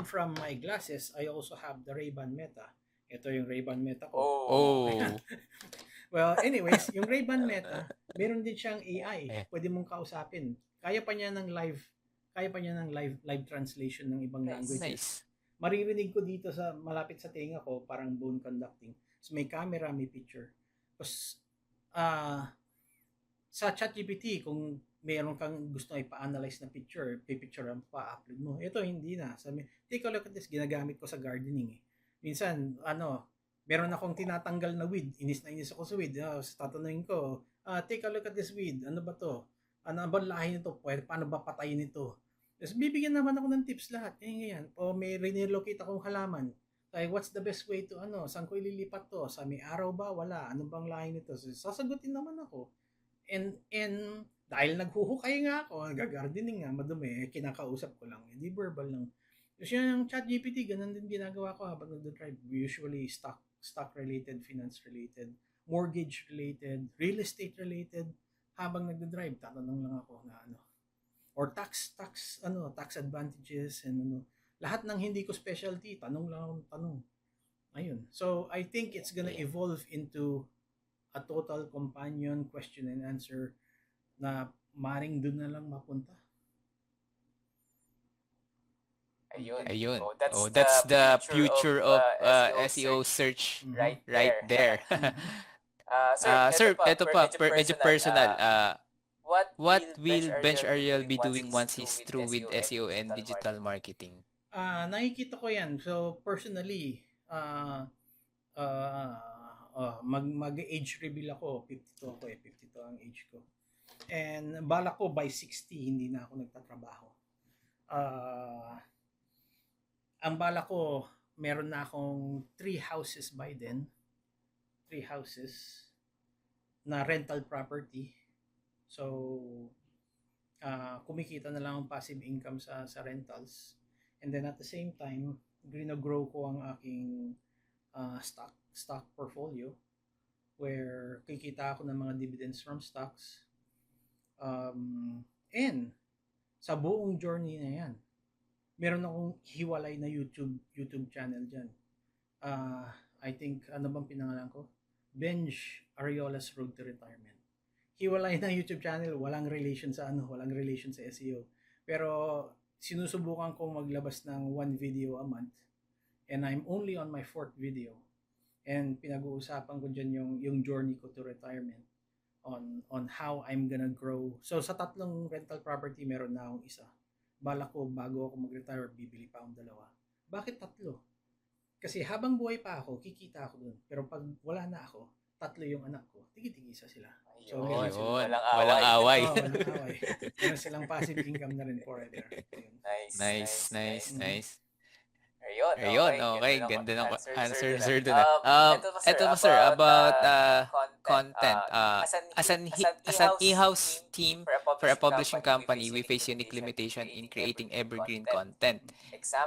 from my glasses, I also have the Ray-Ban Meta. Ito yung Ray-Ban Meta ko. Well, anyways, yung Ray-Ban Meta, meron din siyang AI. Pwede mong kausapin. Kaya pa niya ng live translation ng ibang languages. Nice. Maririnig ko dito sa malapit sa tenga ko, parang bone conducting. So may camera, may picture. Tapos sa ChatGPT, kung meron kang gusto ipa-analyze na picture, pipicturean pa, upload mo. Ito hindi na. Sabi, take a look at this, ginagamit ko sa gardening eh. Minsan, meron akong tinatanggal na weed. Inis ako sa weed. Tatanungin ko, take a look at this weed. Ano ba to? Ano ba lahi nito? Paano ba patayin ito? Tapos bibigyan naman ako ng tips lahat. Ganyan. O may relocate akong halaman. Like, what's the best way to, saan ko ililipat to? Sa may araw ba? Wala. Ano bang lahi nito? So, sasagutin naman ako. And dahil naghuhukay nga ako, nag-gardening nga, madumi, kinakausap ko lang. Hindi verbal lang. Kasi yung ChatGPT, ganun din ginagawa ko habang nag-drive. Usually, stock related, finance related, mortgage related, real estate related. Habang nagda-drive, tatanong lang ako na or tax advantages and lahat ng hindi ko specialty, tanong lang akong tanong. Ayun. So I think it's gonna evolve into a total companion question and answer na maring doon na lang mapunta. Ayun. That's the future of SEO search right there. Sir, ito pa, medyo personal. What will Bench Ariel be doing once he's through with SEO and digital marketing? Nakikita ko yan. So, personally, mag-age reveal ako. 52 ako eh. 52 ang age ko. And balak ko by 60, hindi na ako nagtatrabaho. Ang balak ko, meron na akong 3 houses by then. 3 houses na rental property. So, kumikita na lang ang passive income sa rentals. And then at the same time, grow ko ang aking stock portfolio where kikita ako ng mga dividends from stocks. And sa buong journey na yan, meron akong hiwalay na YouTube channel dyan. I think, ano bang pinangalan ko? Benj Ariola's Road to Retirement. Hiwalay na YouTube channel, walang relation sa SEO. Pero sinusubukan kong maglabas ng 1 video a month. And I'm only on my 4th video. And pinag-uusapan ko dyan yung journey ko to retirement on how I'm gonna grow. So sa 3 rental property, meron na akong isa. balak ko bago ako mag-retire, bibili pa akong 2. Bakit 3? Kasi habang buhay pa ako, kikita ako dun. Pero pag wala na ako, 3 yung anak ko, tigi-tigisa sila. So, meron Ayun, silang, walang away. walang away. Meron silang passive income na rin forever. Ayun. Nice. Ayun, Okay, ganda ng answer, sir, dun. Ito Ito po, sir, sir, about content. content. As an e-house team for a publishing company, we face unique limitation in creating evergreen content.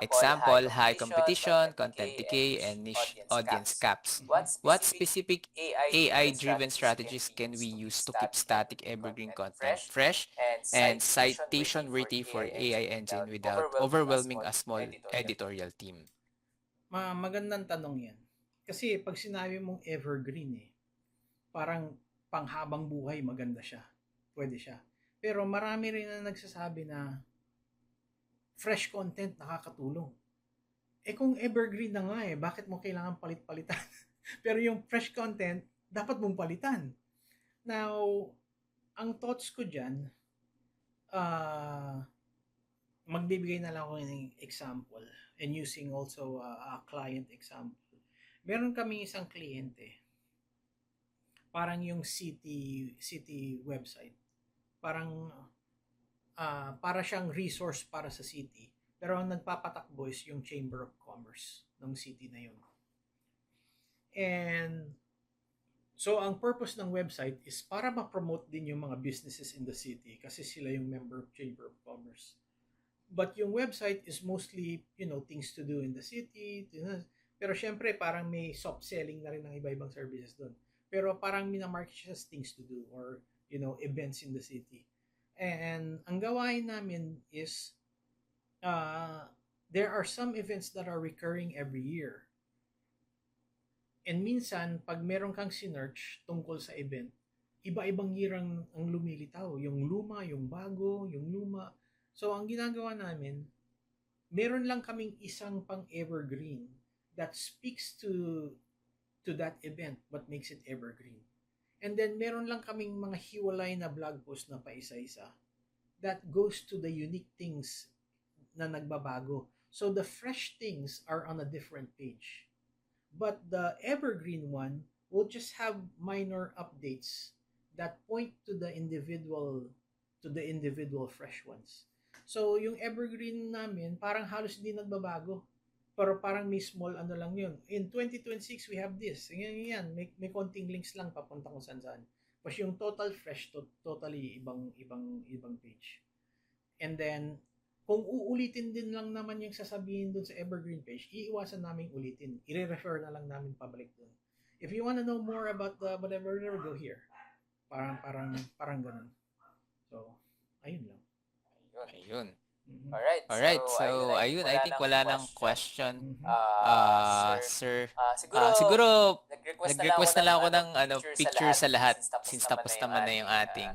Example, high competition, content decay, and niche audience caps. What specific AI-driven strategies can we use to keep static evergreen content fresh and citation-worthy for AI engine without overwhelming a small editorial team? Magandang tanong yan. Kasi pag sinabi mong evergreen parang panghabang buhay maganda siya. Pwede siya. Pero marami rin na nagsasabi na fresh content nakakatulong. Kung evergreen na nga bakit mo kailangan palit-palitan? Pero yung fresh content, dapat mong palitan. Now, ang thoughts ko dyan, magbibigay na lang ako ng example and using also a client example. Meron kami isang kliyente. Parang yung city website. Parang para siyang resource para sa city. Pero ang nagpapatakbo is yung Chamber of Commerce ng city na yun. And so ang purpose ng website is para ma-promote din yung mga businesses in the city kasi sila yung member of Chamber of Commerce. But yung website is mostly, things to do in the city. Pero syempre, parang may soft selling na rin ng iba-ibang services doon. Pero parang minamarket siya as things to do or, events in the city. And ang gawain namin is, there are some events that are recurring every year. And minsan, pag meron kang sinearch tungkol sa event, iba-ibang year ang lumilitaw. Yung luma, yung bago, yung luma. So, ang ginagawa namin, meron lang kaming isang pang-evergreen that speaks to that event, what makes it evergreen. And then, meron lang kaming mga hiwalay na blog post na paisa-isa that goes to the unique things na nagbabago. So, the fresh things are on a different page. But the evergreen one will just have minor updates that point to the individual fresh ones. So, yung evergreen namin, parang halos hindi nagbabago. Pero parang may small lang yun. In 2026, we have this. Yan. May konting links lang papunta kung saan-saan. Tapos yung total fresh, totally ibang page. And then, kung uulitin din lang naman yung sasabihin dun sa evergreen page, iiwasan namin ulitin. I-refer na lang namin pabalik dun. If you wanna know more about the whatever, go here. Parang ganun. So, ayun lang. Ayun. Mhm. Alright, so ayun, I think wala nang question. Sir, siguro nag-request na lang ako ng picture sa lahat since tapos naman na yung ating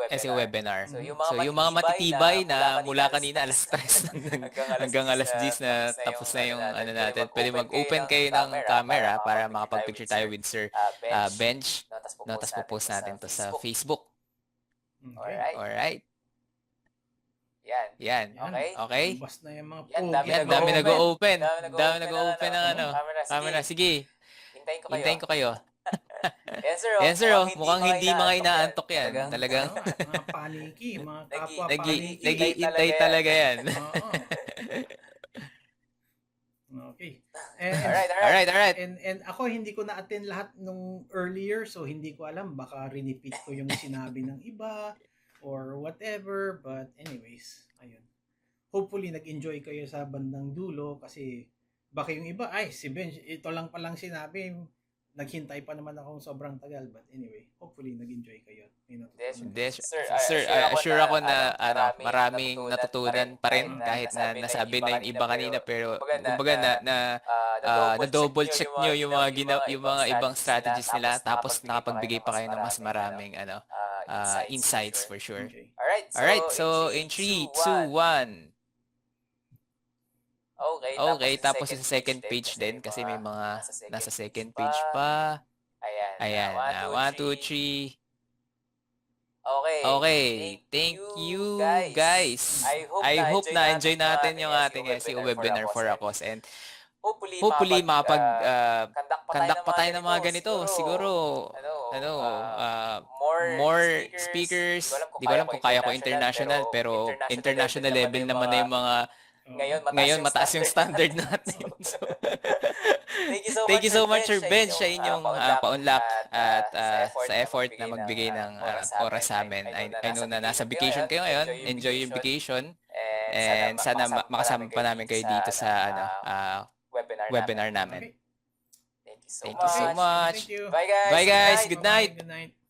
SEO webinar. So yung mga matitibay na mula kanina alas 3 hanggang alas 10 na tapos na yung natin. Pwede mag-open kayo ng camera para makapag-picture tayo with Sir Benj. No, tapos po-post natin to sa Facebook. Okay. Alright. Yan. Okay. Bas na yung mga Yan, pogi. Yan, dami nag-open. Dami nag-open ng camera. Sige. Hintayin ko kayo. Yan sir, mukhang hindi mga inaantok yan. Talagang Mga paniki, mga kapwa paniki. nag-iintay talaga yan. Oo. Okay. Alright. And ako hindi ko na-attend lahat nung earlier, so hindi ko alam, baka repeat ko yung sinabi ng iba or whatever, but anyways, ayun. Hopefully nag-enjoy kayo sa bandang dulo kasi baka yung iba, si Benj, ito lang palang sinabi, naghintay pa naman akong sobrang tagal, but anyway, hopefully nag-enjoy kayo. Sir, assure ako na maraming natutunan pa rin kahit na nasabi na yung iba kanina, pero kumbaga na double check nyo yung mga ibang strategies nila, tapos nakapagbigay pa kayo ng mas maraming insights for sure. Okay. Alright, So in 3, 2, 1. Okay, tapos yung second page din kasi may mga nasa second page pa. Ayan, 1, 2, 3. Okay. Thank you guys. guys. I hope na enjoy natin yung ating ating SEO webinar for a cause, and hopefully conduct pa tayo ng mga ganito. Siguro more speakers. Di ko alam kung kaya ko international, pero international level naman na yung mga ngayon mataas yung standard natin. So, thank you so much, Sir Ben, sa inyong paunlak at sa effort na magbigay ng oras sa amin. I know na nasa vacation kayo ngayon. Enjoy yung vacation. And sana makasama pa namin kayo dito sa webinar namin. Okay. Thank you so Thank you so much. Thank you. Bye guys. Bye guys. Good night. Good night. Good night.